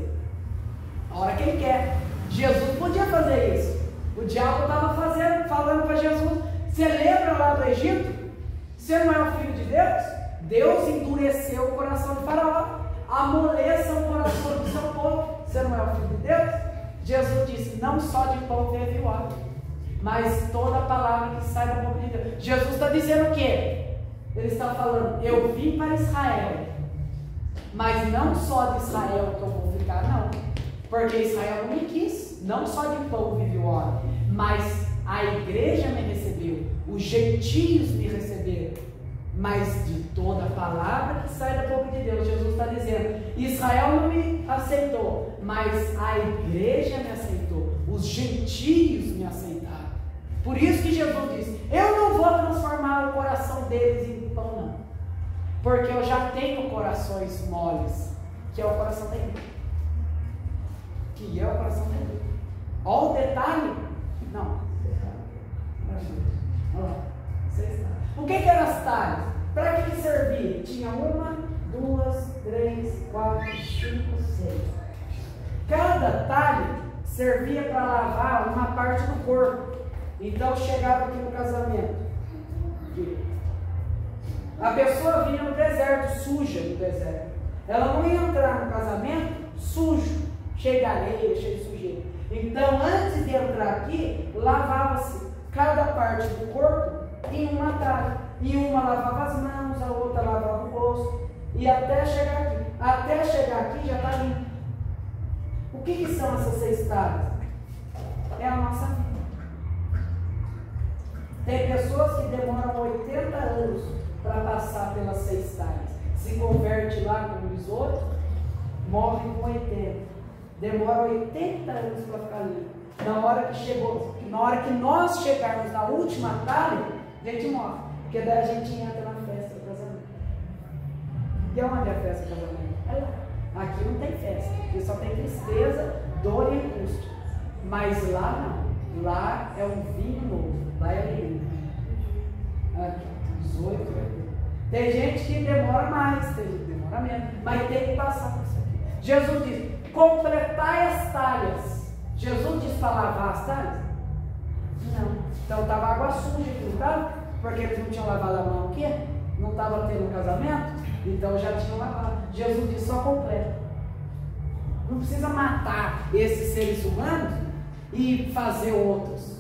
A hora que Ele quer. Jesus podia fazer isso. O diabo estava falando para Jesus, você lembra lá do Egito? Você não é o filho de Deus? Deus endureceu o coração de Faraó. Amoleça o coração do seu povo. Você não é o filho de Deus? Jesus disse, não só de pão vive o homem, mas toda a palavra que sai da boca de Deus. Jesus está dizendo o quê? Ele está falando, eu vim para Israel, mas não só de Israel que eu vou ficar, não. Porque Israel não me quis, não só de pão vive o homem, mas a igreja me recebeu, os gentios me receberam, mas de toda a palavra que sai da boca de Deus. Jesus está dizendo, Israel não me aceitou, mas a igreja me aceitou, os gentios me aceitaram. Por isso que Jesus disse, eu não vou transformar o coração deles em pão, não, porque eu já tenho corações moles, que é o coração da igreja, que é o coração da igreja. Olha o detalhe. Não. Olha lá. O que eram as talhas? Para que servia? Tinha 1, 2, 3, 4, 5, 6. Cada talha servia para lavar uma parte do corpo. Então chegava aqui no casamento. Aqui. A pessoa vinha no deserto, suja no deserto. Ela não ia entrar no casamento sujo, cheio de areia, cheio de sujeira. Então, antes de entrar aqui, lavava-se cada parte do corpo em uma talha. E uma lavava as mãos, a outra lavava o rosto. E até chegar aqui. Até chegar aqui já está limpo. O que são essas 6 talhas? É a nossa vida. Tem pessoas que demoram 80 anos para passar pelas 6 talhas. Se converte lá como besouro, morre com 80. Demora 80 anos para ficar limpo. Na hora que nós chegarmos na última talha, a gente morre. Porque daí a gente entra na festa do casamento. E onde é a festa do casamento? É lá. Aqui não tem festa. Aqui só tem tristeza, dor e angústia. Mas lá não. Lá é um vinho novo. Lá é alegria. Aqui, 18 anos. Tem gente que demora mais, tem gente que demora menos. Mas tem que passar por isso aqui. Jesus diz: completai as talhas. Jesus diz para lavar as talhas? Não. Então estava água suja aqui, não estava? Porque eles não tinham lavado a mão aqui? Não estava tendo casamento? Então já tinham lavado. Jesus diz: só completa. Não precisa matar esses seres humanos e fazer outros.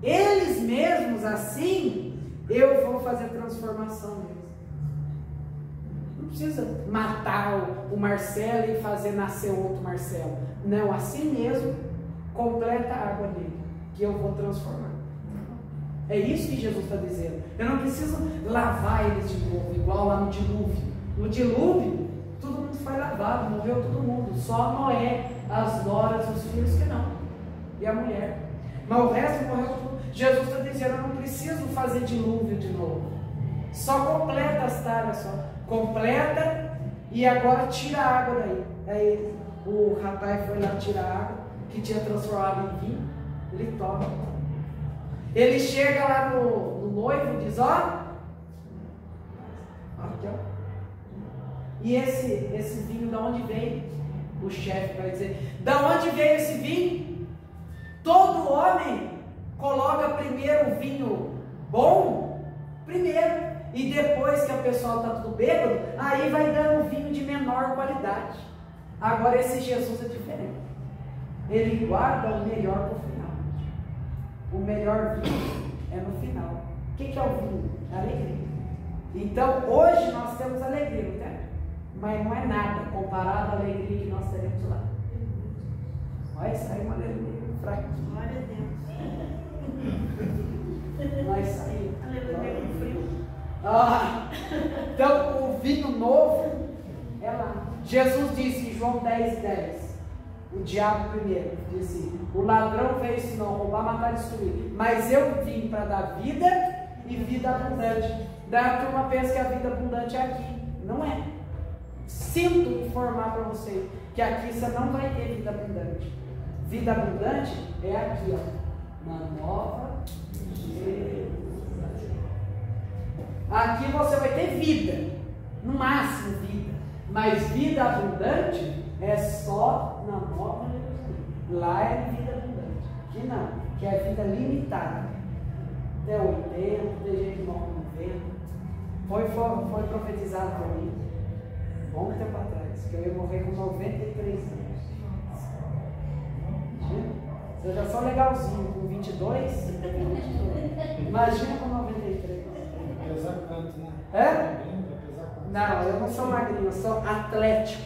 Eles mesmos assim, eu vou fazer transformação deles. Não precisa matar o Marcelo e fazer nascer outro Marcelo. Não, assim mesmo, completa a água dele, que eu vou transformar. É isso que Jesus está dizendo. Eu não preciso lavar eles de novo, igual lá no dilúvio. No dilúvio, todo mundo foi lavado, morreu todo mundo. Só Noé, as noras, os filhos que não. E a mulher. Mas o resto morreu tudo. Jesus está dizendo: eu não preciso fazer dilúvio de novo. Só completa as talhas, só. Completa e agora tira a água daí. Aí o rapaz foi lá tirar a água, que tinha transformado em vinho. Ele toma. Ele chega lá no noivo e diz: ó, aqui ó. E esse vinho de onde veio? O chefe vai dizer: da onde veio esse vinho? Todo homem coloca primeiro o vinho bom, primeiro, e depois que a pessoa está tudo bêbado, aí vai dando vinho de menor qualidade. Agora esse Jesus é diferente. Ele guarda o melhor para o final. O melhor vinho é no final. O que é o vinho? É alegria. Então hoje nós temos alegria, não tem? Mas não é nada comparado à alegria que nós teremos lá. Vai sair uma alegria fraquinha. Glória a Deus. Vai sair. Aleluia, com frio. Então o vinho novo é lá. Jesus disse em João 10:10, o diabo primeiro disse: o ladrão veio senão roubar, matar e destruir, mas eu vim para dar vida e vida abundante. Daí a turma pensa que a vida abundante é aqui. Não é. Sinto informar para vocês que aqui você não vai ter vida abundante. Vida abundante é aqui, ó, na Nova Jerusalém. Aqui você vai ter vida, no máximo vida, mas vida abundante é só na Nova Jerusalém. Lá é vida abundante, aqui não, que é vida limitada. Até 80, tem gente que morre com 90. Foi profetizado por mim, bom tempo atrás, que eu ia morrer com 93 anos. Eu já sou legalzinho, com 22, imagina com 93. Pesar quanto, né? É? Não, eu não sou magrinho, eu sou atlético.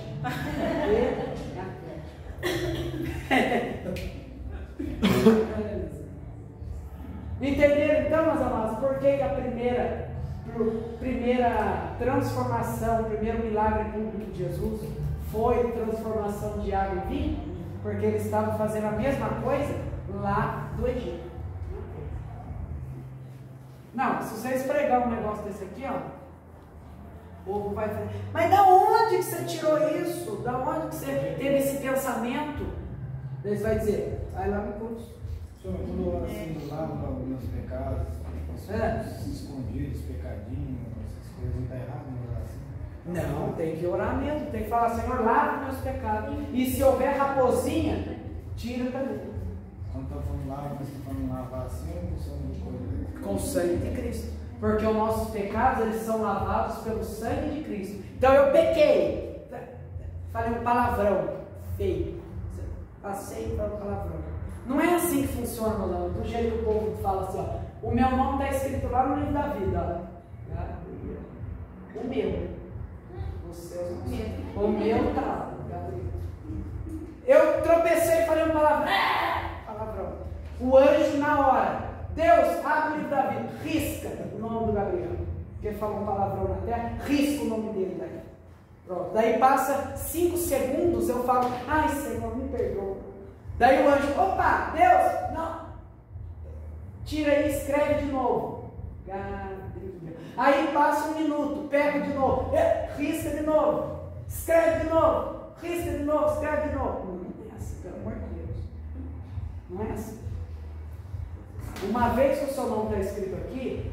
Entenderam então, meus amados, por que a primeira transformação, o primeiro milagre público de Jesus foi transformação de água em vinho? Porque eles estavam fazendo a mesma coisa lá do Egito. Não, se vocês pregar um negócio desse aqui, ó, o povo vai fazer: mas da onde que você tirou isso? Da onde que você teve esse pensamento? Eles vão dizer: vai lá no curso. Senhor, quando assim, lava os meus pecados, escondidos, pecadinhos, essas coisas, não está errado, não é assim? Não, tem que orar mesmo, tem que falar: Senhor, lava meus pecados. E se houver raposinha, tira também. Quando está falando lava, nós estamos falando lavar assim, ou são de coisa? Com o sangue de Cristo. Porque os nossos pecados, eles são lavados pelo sangue de Cristo. Então eu pequei. Falei um palavrão feio. Passei para o palavrão. Não é assim que funciona, não. Do jeito que o povo fala assim, ó. O meu nome está escrito lá no livro da vida, ó. O meu. O seu, o meu tá. Eu tropecei e falei um palavrão. Palavrão. O anjo na hora. Deus, abre o livro da vida. Risca o nome do Gabriel. Porque ele falou um palavrão na terra. Risca o nome dele daí. Pronto. Daí passa 5 segundos. Eu falo, ai Senhor, me perdoa. Daí o anjo, opa, Deus, não. Tira aí, escreve de novo. Gabriel. Aí passa 1 minuto. Pega de novo. Risca de novo. Escreve de novo. Risca de novo, escreve de novo. Não é assim, pelo amor de Deus. Não é assim. Uma vez que o seu nome está escrito aqui,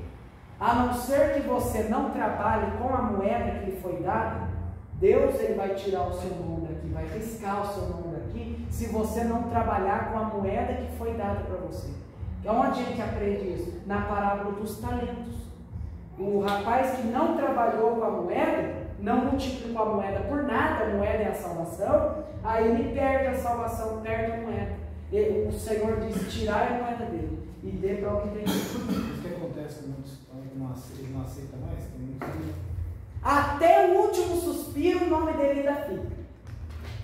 a não ser que você não trabalhe com a moeda que lhe foi dada, Deus ele vai tirar o seu nome daqui, vai riscar o seu nome daqui, se você não trabalhar com a moeda que foi dada para você. Onde a gente aprende isso? Na parábola dos talentos. O rapaz que não trabalhou com a moeda, não multiplicou a moeda por nada, a moeda é a salvação, aí ele perde a salvação, perde a moeda. E o Senhor diz, tirar a moeda dele e dê para alguém tem. Isso que acontece com muitos, eles não aceitam mais, tem muitos. Até o último suspiro, o nome dele ainda fica.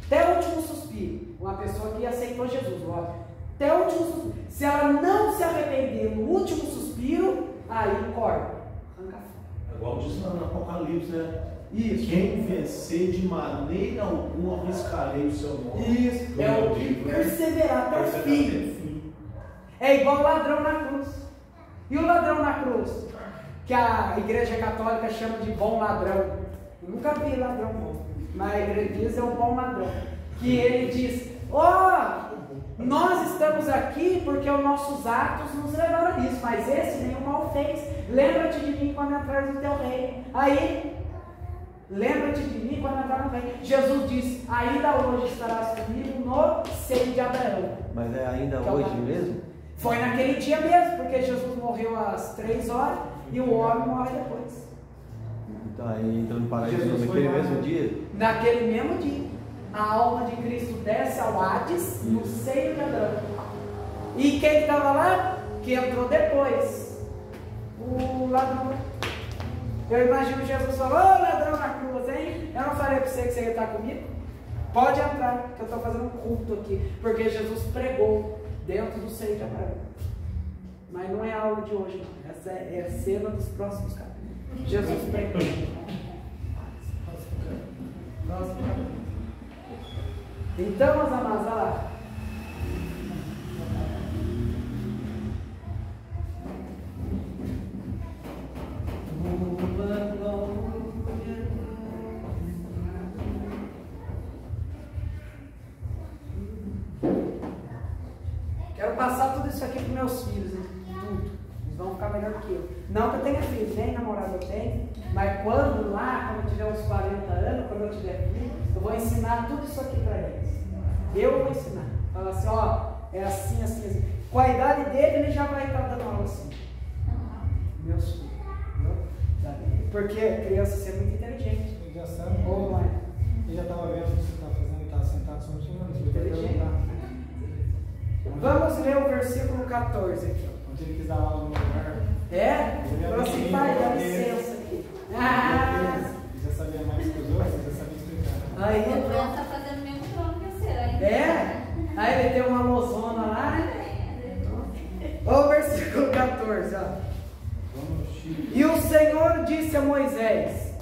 Até o último suspiro. Uma pessoa que aceitou Jesus, ó. Até o último suspiro. Se ela não se arrepender no último suspiro, aí corta. Arranca fora. Igual diz no Apocalipse, né? Isso. Quem vencer de maneira alguma arriscarei o seu nome. Isso. É o que perseverar até o fim. É igual o ladrão na cruz. E o ladrão na cruz? Que a igreja católica chama de bom ladrão. Eu nunca vi ladrão bom, mas a igreja diz é um bom ladrão. Que ele diz, nós estamos aqui porque os nossos atos nos levaram a isso, mas esse nenhum mal fez. Lembra-te de mim quando entrar no teu reino. Aí, lembra-te de mim quando entrar no reino. Jesus diz, ainda hoje estarás comigo no seio de Abraão. Mas é ainda hoje mesmo? Foi naquele dia mesmo, porque Jesus morreu às 3 horas e o homem morre depois. Então aí entrou no paraíso naquele mesmo dia? Naquele mesmo dia. A alma de Cristo desce ao Hades, no seio de Abraão. E quem estava lá? Que entrou depois? O ladrão. Eu imagino Jesus falando, ladrão na cruz, hein? Eu não falei para você que você ia estar comigo? Pode entrar, que eu estou fazendo um culto aqui. Porque Jesus pregou dentro do seio de Abraão. Mas não é a aula de hoje, não. Essa é a cena dos próximos capítulos. Jesus pregou. Próximo capítulo. Então, meus amados, olha lá. Quero passar tudo isso aqui para meus filhos, tudo. Eles vão ficar melhor que eu. Não que eu tenha filho, nem namorado eu tenho, mas quando eu tiver uns 40 anos, quando eu tiver filho, eu vou ensinar tudo isso aqui para eles. Eu vou ensinar. Falar assim, é assim, assim, assim. Com a idade dele, ele já vai estar dando aula assim. Meus filhos. Porque a criança é muito inteligente. Ele já sabe. Ou não é? Ele já estava vendo o que você está fazendo, está sentado só um inteligente. Vamos ler o versículo 14 aqui. Quando ele quis dar aula no lugar. É? Falou assim, pai, dá licença aqui. Ele já sabia mais que os outros, ele já sabia explicar. Aí, O Bruno está fazendo o mesmo trono que você, hein? é? Aí ele tem uma lozona lá, né? Olha o versículo 14, ó. E o Senhor disse a Moisés: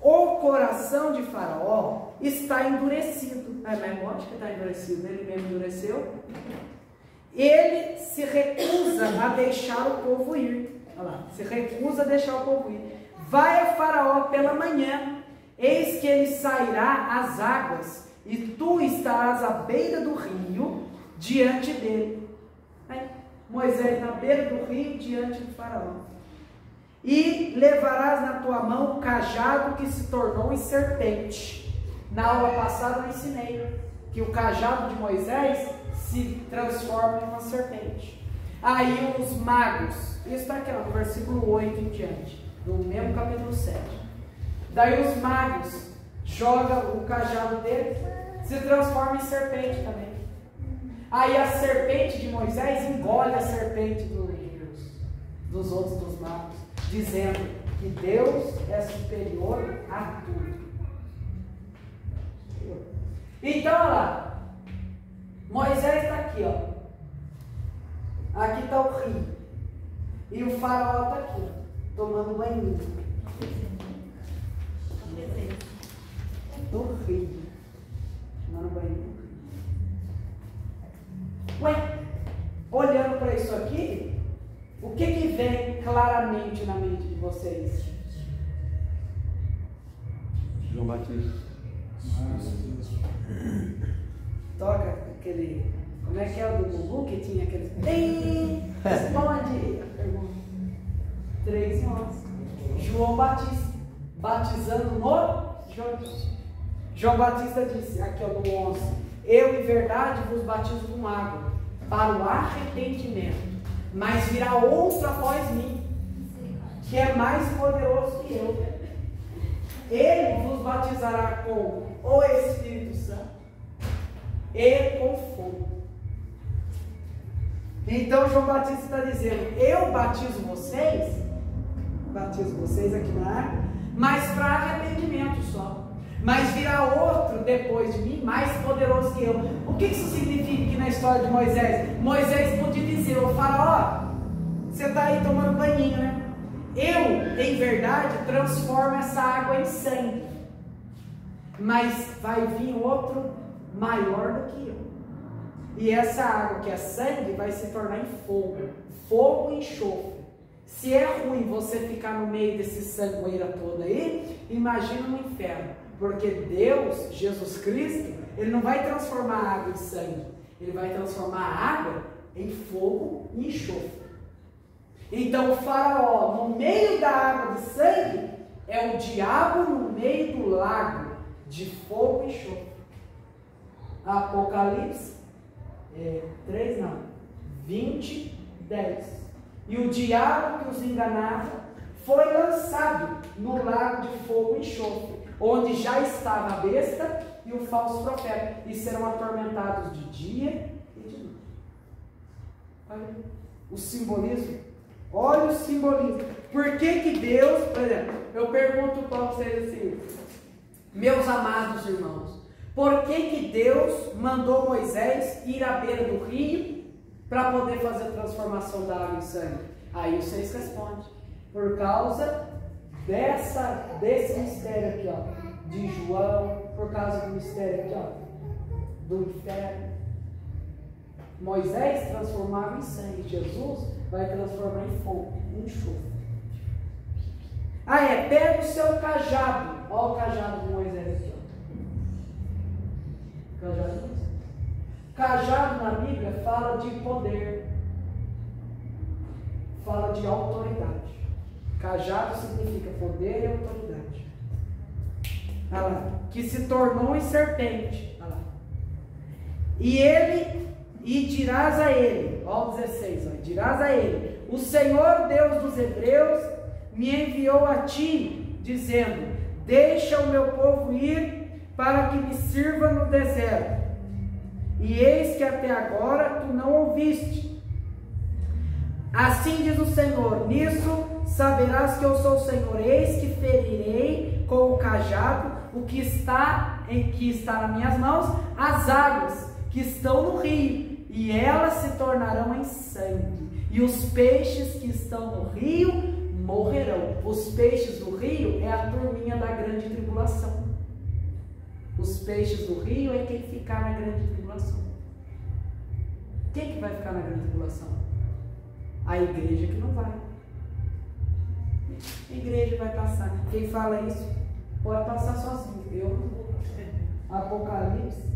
o coração de Faraó está endurecido. Mas lógico que está endurecido, ele mesmo endureceu. Ele se recusa a deixar o povo ir. Olha lá, se recusa a deixar o povo ir. Vai a Faraó pela manhã, eis que ele sairá às águas, e tu estarás à beira do rio, diante dele. Aí, Moisés na beira do rio, diante do Faraó. E levarás na tua mão o cajado que se tornou em serpente. Na aula passada eu ensinei. que o cajado de Moisés se transforma em uma serpente. Aí os magos, isso está aqui no versículo 8 em diante, do mesmo capítulo 7. Daí os magos jogam o cajado dele, se transforma em serpente também. Aí a serpente de Moisés engole a serpente dos outros dos magos, dizendo que Deus é superior a tudo. Então, olha lá, Moisés está aqui, ó. Aqui está o rio. E o faraó está aqui, ó, tomando banho. No rio. Tomando banho. Ué, olhando para isso aqui, o que vem claramente na mente de vocês? João Batista. Toca aquele... Como é que é o do Gugu que tinha aquele... Tem! Responde! 3:11. João Batista, batizando no Jordão. João Batista disse, aqui é o do 11: eu em verdade vos batizo com água, para o arrependimento, mas virá outro após mim, que é mais poderoso que eu. Ele vos batizará com o Espírito Santo e com fogo. Então João Batista está dizendo, eu batizo vocês aqui na água, mas para arrependimento só. Mas virá outro depois de mim, mais poderoso que eu. O que isso significa aqui na história de Moisés? Moisés podia dizer, ô faraó, você está aí tomando banhinho, né? Eu, em verdade, transformo essa água em sangue. Mas vai vir outro maior do que eu. E essa água que é sangue vai se tornar em fogo. Fogo e enxofre. Se é ruim você ficar no meio desse sangueira todo aí, imagina no inferno. Porque Deus, Jesus Cristo, Ele não vai transformar a água em sangue. Ele vai transformar a água em fogo e enxofre. Então o faraó, no meio da água de sangue, é o diabo no meio do lago de fogo e enxofre. Apocalipse 20:10. E o diabo que os enganava foi lançado no lago de fogo e enxofre, onde já estava a besta e o falso profeta, e serão atormentados de dia e de noite. Olha o simbolismo. Olha o simbolismo. Por que Deus, por exemplo, eu pergunto para vocês assim, meus amados irmãos, por que Deus mandou Moisés ir à beira do rio para poder fazer a transformação da água em sangue? Aí vocês respondem, por causa desse mistério aqui, ó, de João, por causa do mistério aqui, ó, do inferno. Moisés transformava em sangue, Jesus vai transformar em fogo, em enxofre. Pega o seu cajado. Olha o cajado de Moisés aqui, ó. Cajado de Moisés. Cajado na Bíblia fala de poder, fala de autoridade. Cajado significa poder e autoridade. Olha lá, que se tornou em serpente. Olha lá. E dirás a ele, ó 16, ó, dirás a ele, o Senhor Deus dos Hebreus me enviou a ti, dizendo, deixa o meu povo ir para que me sirva no deserto. E eis que até agora tu não ouviste. Assim diz o Senhor, nisso saberás que eu sou o Senhor, eis que ferirei com o cajado o que está nas minhas mãos, as águas que estão no rio, e elas se tornarão em sangue, e os peixes que estão no rio morrerão. Os peixes do rio é a turminha da grande tribulação. Os peixes do rio é quem ficar na grande tribulação. Quem que vai ficar na grande tribulação? A igreja que não vai. A igreja vai passar. Quem fala isso pode passar sozinho. Eu não vou. Apocalipse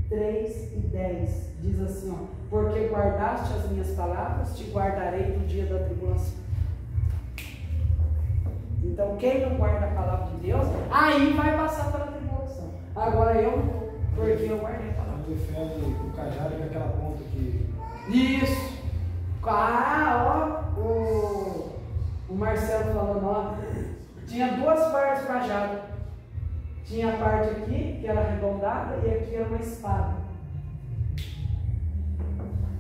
3:10 diz assim, ó, porque guardaste as minhas palavras, te guardarei no dia da tribulação. Então quem não guarda a palavra de Deus, aí vai passar pela tribulação. Agora eu não vou, porque eu guardei a palavra. refere o cajado com aquela ponta que... Isso. O Marcelo falando, ó, tinha duas partes do cajado. Tinha a parte aqui, que era arredondada, e aqui era uma espada.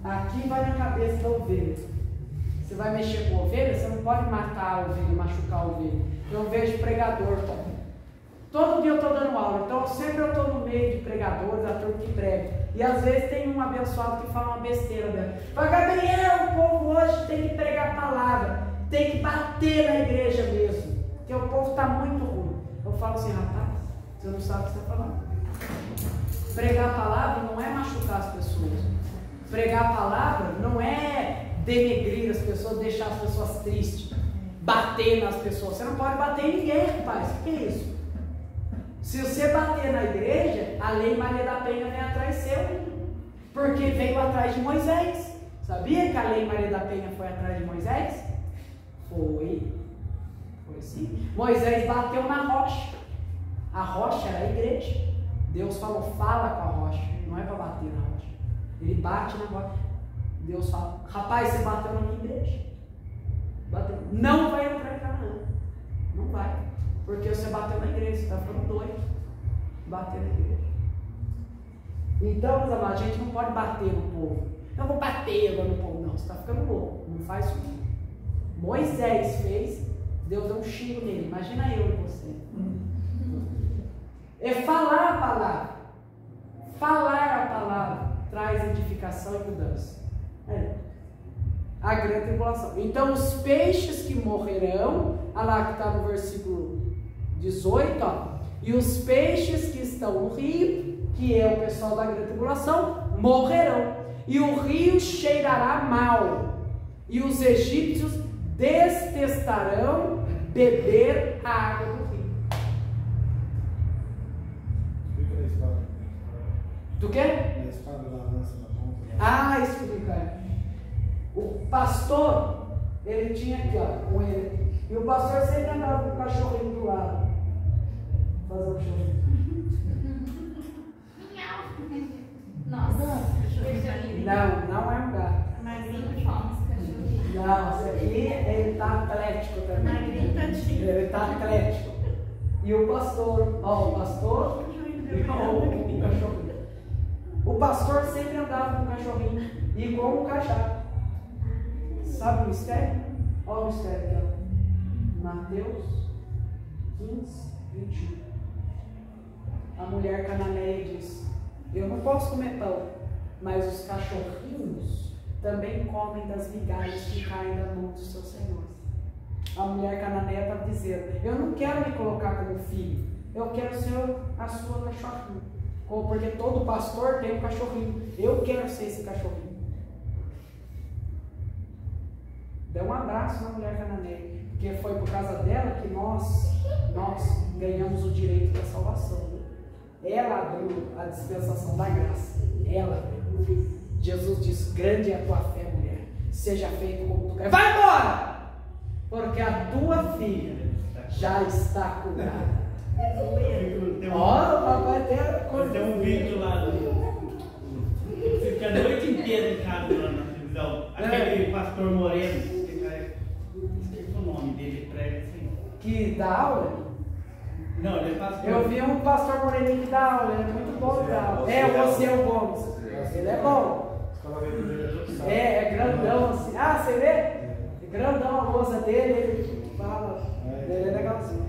Aqui vai na cabeça da ovelha. Você vai mexer com a ovelha, você não pode matar a ovelha, machucar a ovelha. Eu vejo pregador, todo dia eu estou dando aula, então sempre eu estou no meio de pregadores, a turma que prega. E às vezes tem um abençoado que fala uma besteira dela. Fala, Gabriel, o povo hoje tem que pregar a palavra, tem que bater na igreja mesmo, porque o povo está muito ruim. Eu falo assim, rapaz, você não sabe o que você está falando. Pregar a palavra não é machucar as pessoas. Pregar a palavra não é denegrir as pessoas, deixar as pessoas tristes, bater nas pessoas. Você não pode bater em ninguém, rapaz. O que é isso? Se você bater na igreja, a lei Maria da Penha vem atrás seu, porque veio atrás de Moisés. Sabia que a lei Maria da Penha foi atrás de Moisés? Foi sim. Moisés bateu na rocha. A rocha era a igreja. Deus falou, fala com a rocha. Não é para bater na rocha. Ele bate na rocha. Deus fala, rapaz, você bateu na minha igreja. Bateu. Não vai entrar em Canaã. Não vai. Porque você bateu na igreja, você está ficando doido. Bater na igreja. Então, meus amados, a gente não pode bater no povo. Eu vou bater agora no povo. Não, você está ficando louco. Não faz isso. Moisés fez, Deus deu um xingo nele. Imagina eu e você. É falar a palavra. Falar a palavra traz edificação e mudança. A grande tribulação. Então, os peixes que morrerão, olha lá que está no versículo 18, ó, e os peixes que estão no rio, que é o pessoal da grande tribulação, morrerão, e o rio cheirará mal, e os egípcios detestarão beber a água do rio. Do quê? A espada da lança na ponta. Ah, explica. O pastor, ele tinha aqui, ó, com ele. E o pastor sempre andava com o cachorrinho do lado. Fazer o cachorrinho. Nossa, Não é um gato. Não, esse aqui, ele está atlético também. Ele está atlético. E o pastor, ó, o pastor e o cachorrinho. O pastor sempre andava com o cachorrinho, igual um cajado. Sabe o mistério? Olha o mistério aqui, ó. Mateus 15, 21. A mulher cananeia diz: eu não posso comer pão, mas os cachorrinhos também comem das migalhas que caem da mão dos seus senhores. A mulher cananeia estava dizendo: eu não quero me colocar como filho, eu quero ser a sua cachorrinha. Porque todo pastor tem um cachorrinho. Eu quero ser esse cachorrinho. Dê um abraço na mulher cananeia, porque foi por causa dela que nós ganhamos o direito da salvação. Ela abriu a dispensação da graça. Ela abriu. Jesus disse: grande é a tua fé, mulher. Seja feito como tu quer. Vai embora! Porque a tua filha já está curada. Tem um vídeo lá fica a noite inteira em casa lá na televisão. Aquele pastor Moreno, esqueci o nome dele, prega assim. Que dá aula? Não, ele é pastor. Eu vi um pastor Moreninho que dá aula, ele é muito bom de dar aula. É o Ociel Gomes. Ele é bom. É grandão assim. Ah, você vê? É grandão a lousa dele, ele fala. Ele é legalzinho.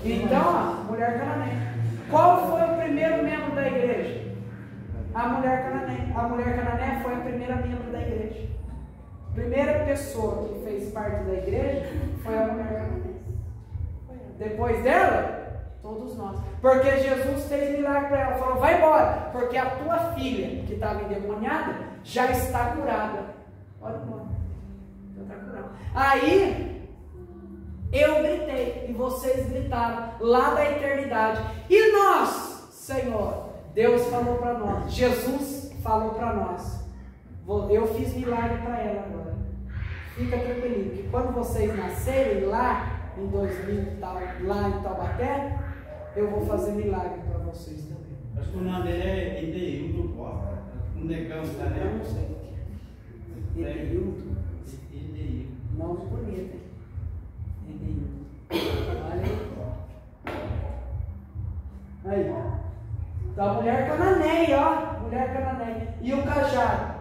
Então, a mulher cananeia. Qual foi o primeiro membro da igreja? A mulher cananeia. A mulher cananeia foi a primeira membro da igreja. A primeira pessoa que fez parte da igreja foi a mulher cananeia. Depois dela, todos nós. Porque Jesus fez milagre para ela. Falou: vai embora, porque a tua filha, que estava endemoniada, já está curada. Pode ir embora. Já está curada. Aí eu gritei e vocês gritaram lá da eternidade. E nós, Senhor, Deus falou para nós, Jesus falou para nós. Eu fiz milagre para ela agora. Fica tranquilo, que quando vocês nascerem lá em 2000 e tal, lá em Taubaté, eu vou fazer milagre para vocês também. Acho que o nome dele é Edeildo Costa. Um negão, tá, né? Eu não sei. Edeildo. Edeildo. Nome bonito, hein? Edeildo. Olha aí. Aí. Da mulher cananeia, ó. Mulher cananeia. E o cajado.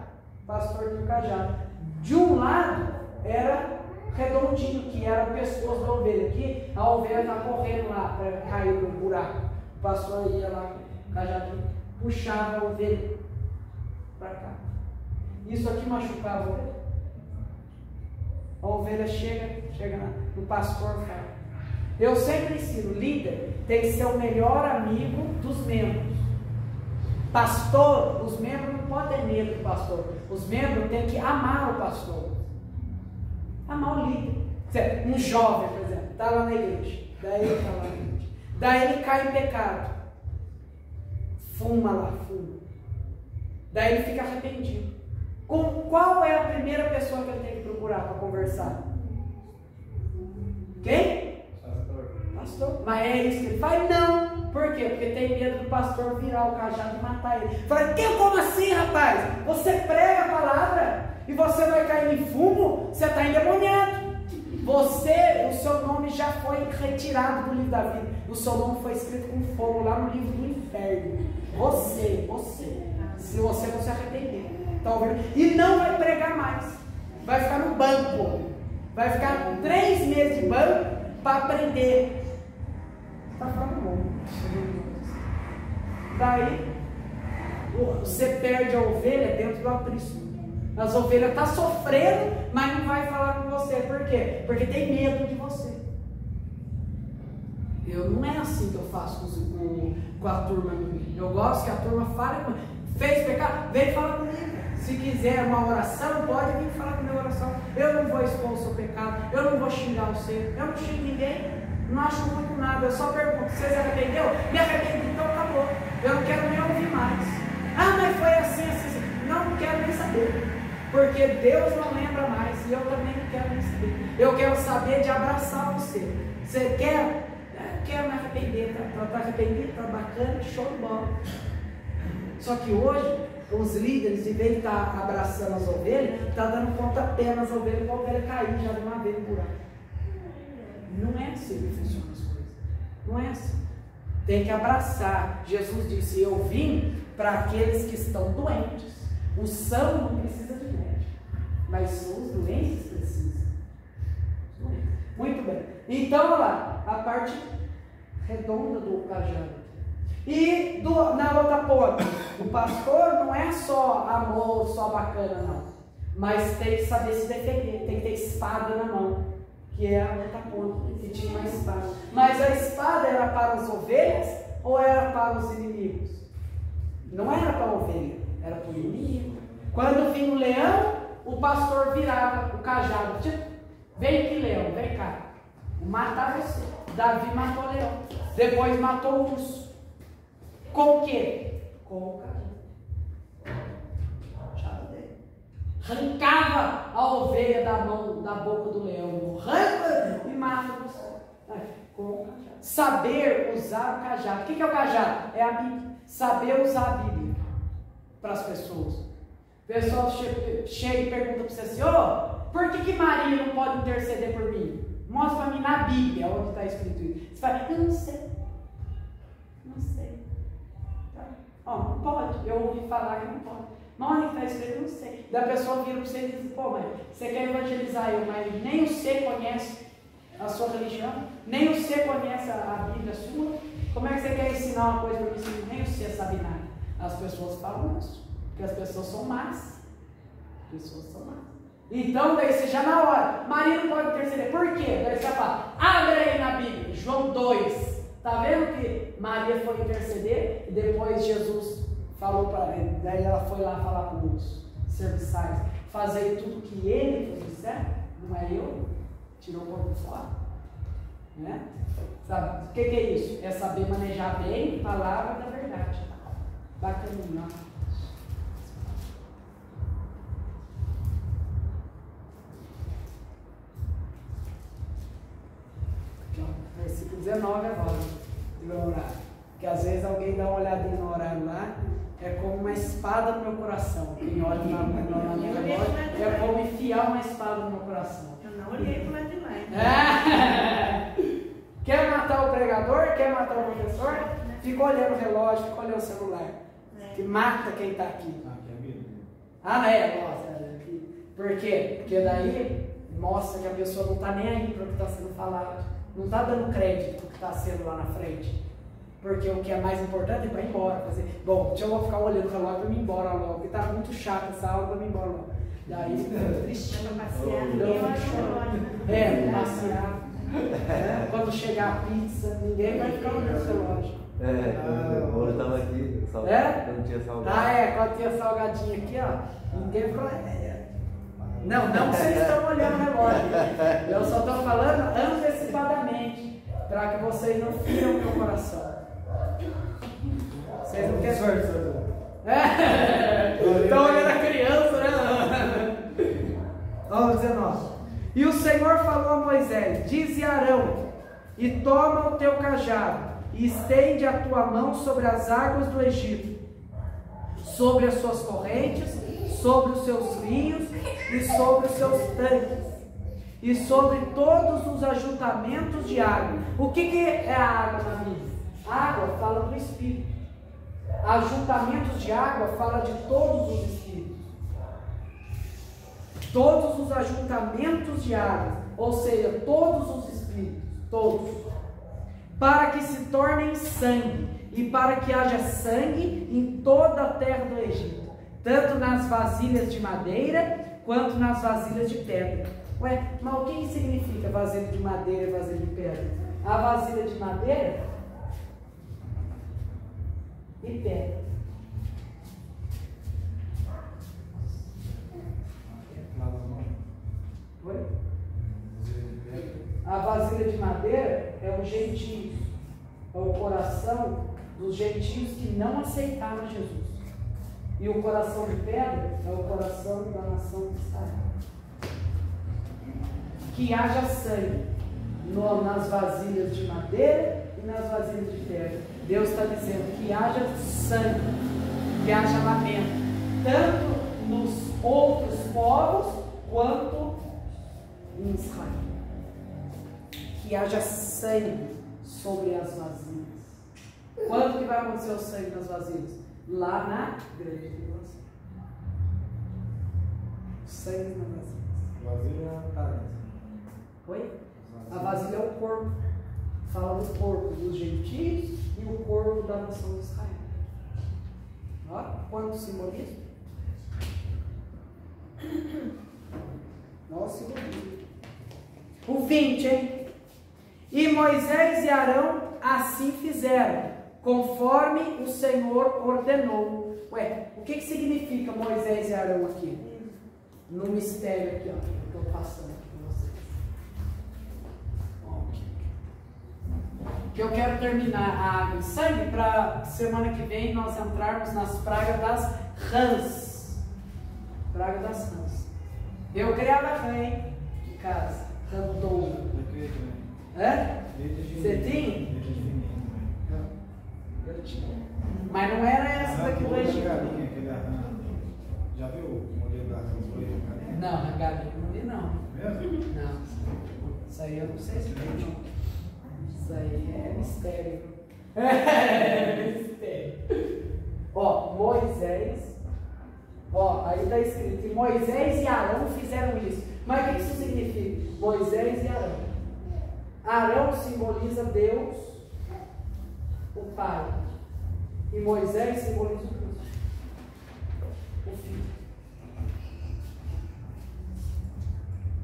Pastor do cajado. De um lado era redondinho, que era o pescoço da ovelha. Aqui a ovelha está correndo lá para cair no buraco. O pastor ia lá, o cajado puxava a ovelha para cá. Isso aqui machucava a ovelha. A ovelha chega no pastor e fala. Eu sempre ensino, líder tem que ser o melhor amigo dos membros. Pastor, os membros não podem ter medo do pastor. Os membros têm que amar o pastor. Amar o líder. Um jovem, por exemplo, está lá na igreja. Daí ele cai em pecado. Fuma lá. Daí ele fica arrependido. Qual é a primeira pessoa que ele tem que procurar para conversar? Quem? Pastor. Mas é isso que ele faz? Não. Por quê? Porque tem medo do pastor virar o cajado e matar ele. Fala, como assim, rapaz? Você prega a palavra e você vai cair em fumo? Você está endemoniado. O seu nome já foi retirado do livro da vida. O seu nome foi escrito com fogo lá no livro do inferno. Você. Se você não se arrepender. Tá ouvindo? E não vai pregar mais. Vai ficar no banco. Vai ficar 3 meses de banco para aprender. Está falando bom. Daí você perde a ovelha dentro do aprisco. As ovelhas estão sofrendo, mas não vai falar com você. Por quê? Porque tem medo de você. Não é assim que eu faço com a turma minha. Eu gosto que a turma fale comigo. Fez pecado? Vem falar comigo. Se quiser uma oração, pode vir falar comigo oração. Eu não vou expor o seu pecado. Eu não vou xingar você. Eu não xingo ninguém. Não acho muito nada. Eu só pergunto: você se arrependeu? Me arrependi, então acabou. Eu não quero nem ouvir mais. Mas foi assim. Não quero nem saber. Porque Deus não lembra mais. E eu também não quero nem saber. Eu quero saber de abraçar você. Você quer? Quero me arrepender. Está arrependido? Está bacana? Show de bola. Só que hoje, os líderes, em vez de estar abraçando as ovelhas, está dando pontapé nas ovelhas para a ovelha cair já de uma vez no buraco. Não é assim que funcionam as coisas. Não é assim. Tem que abraçar. Jesus disse: eu vim para aqueles que estão doentes. O são não precisa de médico, mas são os doentes que precisam. Muito bem. Então, olha lá, a parte redonda do cajado. E na outra ponta, o pastor não é só amor, só bacana, não. Mas tem que saber se defender, tem que ter espada na mão, que é a outra ponta, que tinha uma espada. Mas a espada era para as ovelhas ou era para os inimigos? Não era para a ovelha, era para o inimigo. Quando vinha o leão, o pastor virava o cajado, tipo, vem aqui, leão, vem cá, matar você. Davi matou o leão, depois matou o urso. Com o quê? Com o cajado dele. Arrancava a ovelha da mão, da boca do leão, arranca e mata você. Com o cajado. Saber usar o cajado. O que é o cajado? É a Bíblia. Saber usar a Bíblia para as pessoas. O pessoal chega e pergunta para você assim: por que Maria não pode interceder por mim? Mostra para mim na Bíblia onde está escrito isso. Você fala: eu não sei. Não sei. Não pode. Eu ouvi falar que não pode. Mas onde está escrito? Eu não sei. Da pessoa vira para você e diz: mas você quer evangelizar eu, mas nem você conhece a sua religião, nem você conhece a Bíblia sua. Como é que você quer ensinar uma coisa para mim se nem você sabe nada? As pessoas falam isso. Porque as pessoas são más. Então, daí você já na hora, Maria não pode interceder. Por quê? Daí você fala: abre aí na Bíblia, João 2. Está vendo que Maria foi interceder e depois Jesus falou para ele. Daí ela foi lá falar com os serviçais: fazer tudo que ele vos disser, não é eu. Tirou o corpo fora. Né? Sabe? O que é isso? É saber manejar bem a palavra da verdade. Bacaninha. Versículo 19 agora. que às vezes alguém dá uma olhadinha no horário lá, é como uma espada no meu coração. Quem olha na minha relógio é como enfiar uma espada no meu coração. Eu não olhei pro lado de lá. Quer matar o pregador? Quer matar o professor? Fica olhando o relógio, fica olhando o celular. Que mata quem está aqui. Ah, não é? Nossa, por quê? Porque daí mostra que a pessoa não está nem aí para o que está sendo falado. Não está dando crédito para o que está sendo lá na frente. Porque o que é mais importante é para ir embora. Fazer, bom, deixa eu ficar olhando o relógio para ir embora logo. Porque está muito chato essa aula para ir embora logo. Daí fica triste. Passear, passear. Quando chegar a pizza, ninguém vai ficar olhando o relógio. Quando eu estava aqui, quando tinha salgado. Quando tinha salgadinho aqui, ó, ninguém ficou. Não vocês estão olhando o relógio. Eu só estou falando antecipadamente, para que vocês não firam o meu coração. Vocês não querem. Estão olhando a criança, né? Vamos 19. E o Senhor falou a Moisés: dize a Arão, e toma o teu cajado, e estende a tua mão sobre as águas do Egito, sobre as suas correntes, sobre os seus rios e sobre os seus tanques, e sobre todos os ajuntamentos de água. O que é a água na Bíblia? A água fala do Espírito. Ajuntamentos de água fala de todos os Espíritos. Todos os ajuntamentos de água, ou seja, todos os Espíritos, todos, para que se tornem sangue, e para que haja sangue em toda a terra do Egito, tanto nas vasilhas de madeira, quanto nas vasilhas de pedra. Ué, mas o que significa vasilha de madeira e vasilha de pedra? A vasilha de madeira e pedra. Oi? A vasilha de madeira é o gentios, é o coração dos gentios que não aceitaram Jesus. E o coração de pedra é o coração da nação de Israel. Que haja sangue nas vasilhas de madeira e nas vasilhas de pedra. Deus está dizendo que haja sangue, que haja lamento, tanto nos outros povos quanto em Israel. Que haja sangue sobre as vasilhas. Quando que vai acontecer o sangue nas vasilhas? Lá na grande tribulação. Sangue nas vasilhas. Vasilha tá. Oi? A vasilha é o corpo. Fala do corpo dos gentios e o corpo da nação de Israel. Ó, quanto simbolismo? Nossa, simbolismo. O 20, hein? E Moisés e Arão assim fizeram, conforme o Senhor ordenou. Ué, o que significa Moisés e Arão aqui? No mistério aqui, ó, que eu estou passando aqui com vocês. Que eu quero terminar a água e sangue para semana que vem nós entrarmos nas pragas das rãs. Praga das rãs. Eu criava rã, hein? Em casa, cantou. É? Você tinha? Eu tinha. Mas não era essa daqui do Egito. Já viu o modelo da rã? Não, a galinha não vi não. Mesmo? Não. Isso aí eu não sei se tem não. Isso aí é mistério. É mistério. Ó, Moisés. Ó, aí está escrito que Moisés e Arão fizeram isso. Mas o que isso significa? Moisés e Arão. Arão simboliza Deus, o Pai. E Moisés simboliza o Cristo, o Filho.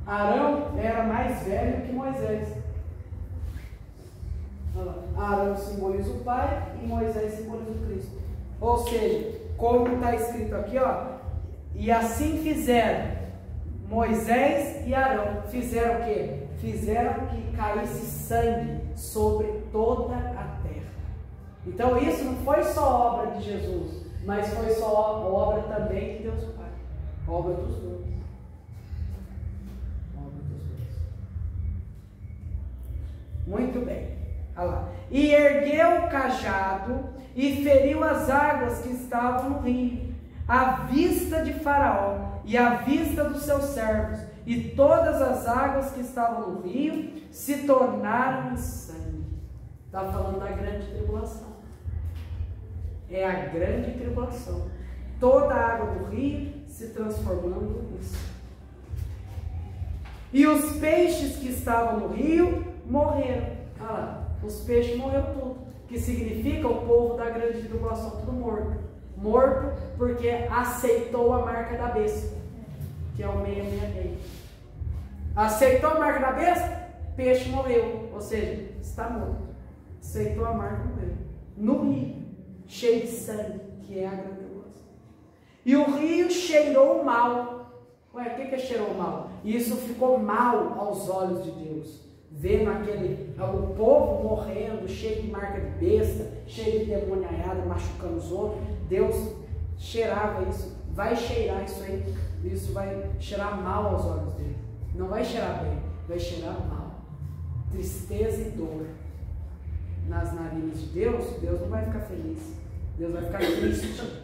Arão era mais velho que Moisés. Arão simboliza o Pai e Moisés simboliza o Cristo. Ou seja, como está escrito aqui, ó, e assim fizeram Moisés e Arão. Fizeram o quê? Fizeram que caísse sangue sobre toda a terra. Então isso não foi só obra de Jesus, mas foi só obra também de Deus Pai. Obra dos dois. Obra dos dois. Muito bem. Olha lá. E ergueu o cajado e feriu as águas que estavam no rio, à vista de Faraó e à vista dos seus servos, e todas as águas que estavam no rio se tornaram em sangue. Está falando da grande tribulação. É a grande tribulação. Toda a água do rio se transformando em sangue. E os peixes que estavam no rio morreram. Olha lá, os peixes morreram tudo. Que significa o povo da grande tribulação, tudo morto. Morto porque aceitou a marca da besta, que é o 666. Aceitou a marca da besta, peixe morreu. Ou seja, está morto. Aceitou a marca, morreu. No rio, cheio de sangue, que é a grande tribulação. E o rio cheirou mal. Ué, o que é cheirou mal? Isso ficou mal aos olhos de Deus. Vendo o povo morrendo, cheio de marca de besta, cheio de demoniaiada, machucando os outros. Deus cheirava isso. Vai cheirar isso aí. Isso vai cheirar mal aos olhos dele. Não vai cheirar bem, vai cheirar mal. Tristeza e dor. Nas narinas de Deus, Deus não vai ficar feliz. Deus vai ficar triste.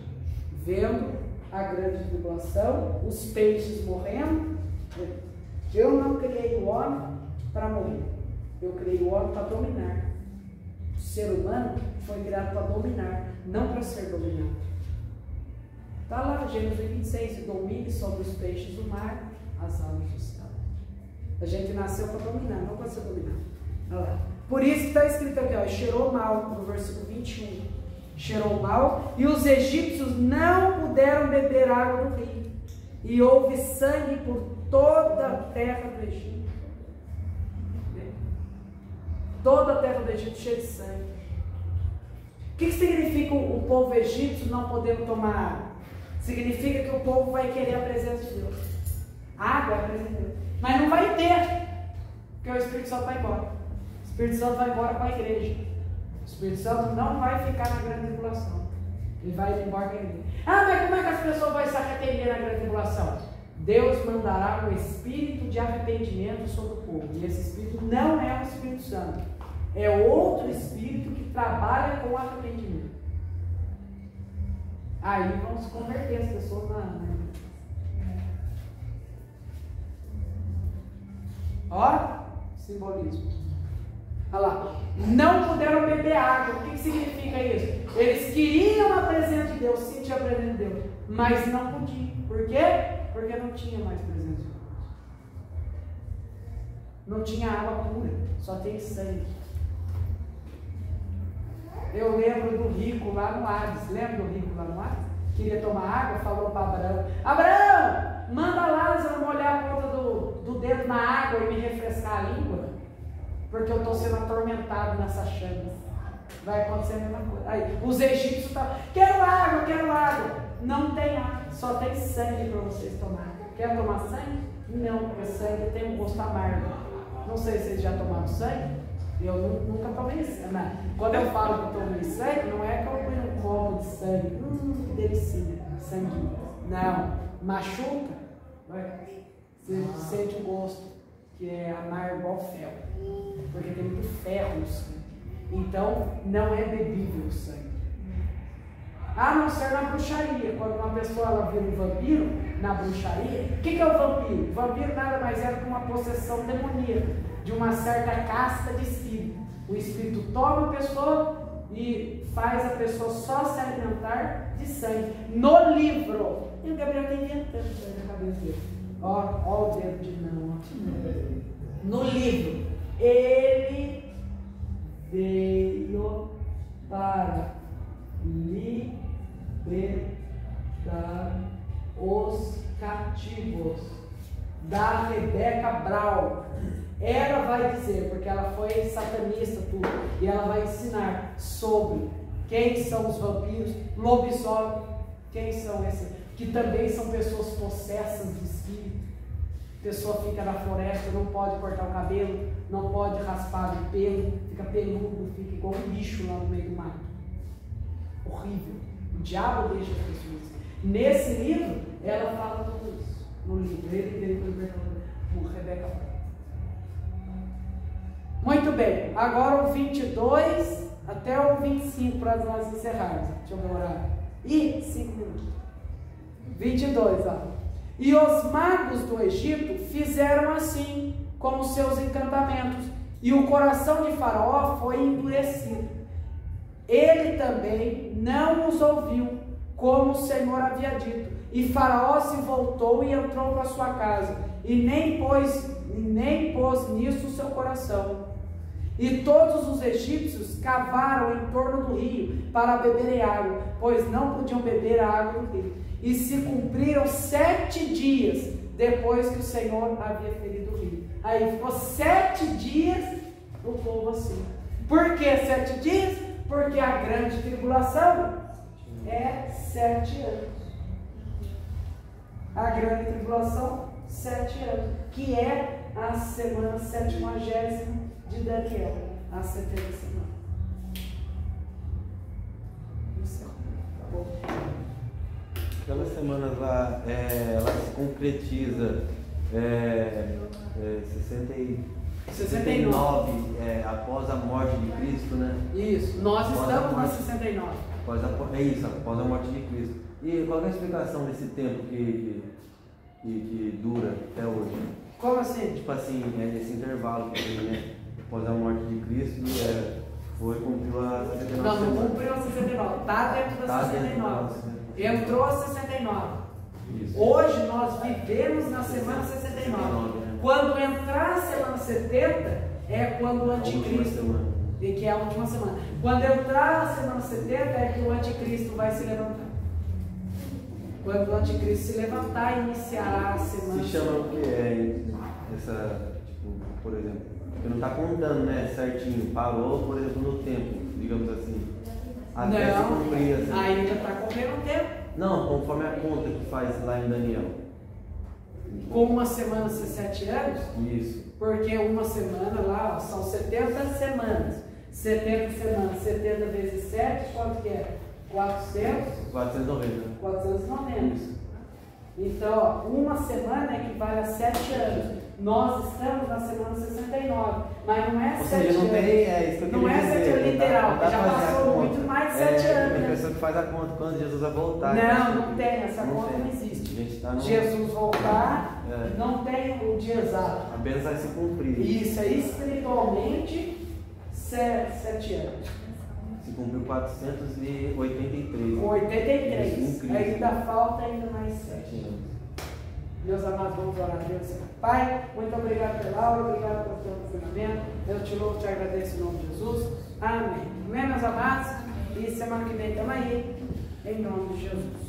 Vendo a grande tribulação, os peixes morrendo. Eu não criei o homem para morrer. Eu criei o homem para dominar. O ser humano foi criado para dominar, não para ser dominado. Está lá, Gênesis 26, domine sobre os peixes do mar, as aves do céu. A gente nasceu para dominar, não para ser dominado. Olha lá. Por isso que está escrito aqui, ó, cheirou mal, no versículo 21. Cheirou mal, e os egípcios não puderam beber água do rio, e houve sangue por toda a terra do Egito. Toda a terra do Egito cheia de sangue. O que significa o povo egípcio não podendo tomar água? Significa que o povo vai querer a presença de Deus. Água é a presença de Deus. Mas não vai ter, porque o Espírito Santo vai embora. O Espírito Santo vai embora para a igreja. O Espírito Santo não vai ficar na grande tribulação. Ele vai embora para a igreja. Ah, mas como é que as pessoas vão se arrepender na grande tribulação? Deus mandará um espírito de arrependimento sobre o povo. E esse espírito não é o Espírito Santo. É outro espírito que trabalha com arrependimento. Aí vão se converter as pessoas na... Ó, simbolismo. Olha lá. Não puderam beber água. O que significa isso? Eles queriam a presença de Deus, sentiam a presença de Deus, mas não podiam. Por quê? Porque não tinha mais presença de Deus. Não tinha água pura, só tem sangue. Eu lembro do rico lá no Hades. Lembra do rico lá no Hades? Queria tomar água, falou para Abraão: Abraão, manda Lázaro molhar a ponta do dedo na água e me refrescar a língua, porque eu estou sendo atormentado nessas chamas. Vai acontecer a mesma coisa. Aí, os egípcios estavam: quero água, quero água. Não tem água, só tem sangue para vocês tomarem. Quer tomar sangue? Não, porque sangue tem um gosto amargo. Não sei se vocês já tomaram sangue. Eu nunca tomei sangue. Quando eu falo que tomei sangue, não é que eu ponho um copo de sangue. Que delicinha, sangue. Não, machuca. Você sente o gosto, que é amargo igual fel. Porque tem muito ferro no sangue. Então, não é bebível o sangue. A não ser na bruxaria. Quando uma pessoa ela vira um vampiro, na bruxaria, o que é o vampiro? O vampiro nada mais é do que uma possessão demoníaca de uma certa casta de espírito. O espírito toma a pessoa e faz a pessoa só se alimentar de sangue. No livro, e o Gabriel está inventando isso na cabeça dele. Ó o dedo de não. No livro, ele veio para libertar os cativos. Da Rebeca Brown. Ela vai dizer, porque ela foi satanista tudo, e ela vai ensinar sobre quem são os vampiros, lobisomem, quem são esses, que também são pessoas possessas de espírito. A pessoa fica na floresta, não pode cortar o cabelo, não pode raspar o pelo, fica peludo, fica igual um bicho lá no meio do mato. Horrível. O diabo deixa as pessoas. Nesse livro, ela fala tudo isso. No livro, ele veio para libertar o Rebeca. Muito bem, agora o 22 até o 25 para nós encerrarmos. Deixa eu ver o horário. Ih, 5 minutos. 22, ó. E os magos do Egito fizeram assim com os seus encantamentos, e o coração de Faraó foi endurecido. Ele também não os ouviu, como o Senhor havia dito. E Faraó se voltou e entrou para sua casa, e nem pôs nisso o seu coração. E todos os egípcios cavaram em torno do rio para beberem água, pois não podiam beber a água do rio. E se cumpriram 7 dias depois que o Senhor havia ferido o rio. Aí ficou 7 dias o povo assim. Por que 7 dias? Porque a grande tribulação é 7 anos. A grande tribulação, 7 anos, que é a semana 70ª de Daniel, a 70 semana. Aquelas semanas lá, ela se concretiza 69 após a morte de Cristo, né? Isso, nós Após estamos na 69. Após a morte de Cristo. E qual é a explicação desse tempo que dura até hoje? Como assim? Tipo assim, esse intervalo que tem, né? Após a morte de Cristo, cumpriu a 69 Não semanas. cumpriu a 69, está dentro da 69. Entrou a 69. Isso. Hoje nós vivemos na semana 69. Quando entrar a semana 70, é quando o anticristo, e que é a última semana. Quando entrar a semana 70, é que o anticristo vai se levantar. Quando o anticristo se levantar, iniciará a semana. Se chama o que essa, tipo, por exemplo, porque não está contando, né, certinho, parou, por exemplo, no tempo, digamos assim, até se cumprir assim. Ainda está correndo o tempo. Não, conforme a conta que faz lá em Daniel. Com uma semana ser 7 anos? Isso. Porque uma semana lá, ó, são 70 semanas. 70 semanas, 70 vezes 7, quanto que é? 490. 490. Isso. Então, ó, uma semana equivale a 7 anos. Nós estamos na semana 69, mas não é 7 anos. Ou seja, não tem, isso que eu não é 7 anos literal, já passou muito mais de 7 anos. Tem pessoa que faz a conta quando Jesus vai voltar. Não tem, essa conta não existe. Jesus voltar, não tem o dia exato. Apenas vai se cumprir. Isso, é espiritualmente 7 anos. Se cumpriu 483. 83. Ainda falta mais 7 anos. Meus amados, vamos orar a Deus. Pai, muito obrigado pela aula, obrigado pelo teu confinamento. Eu te louvo, te agradeço em nome de Jesus. Amém. Amém, meus amados? E semana que vem estamos aí, em nome de Jesus.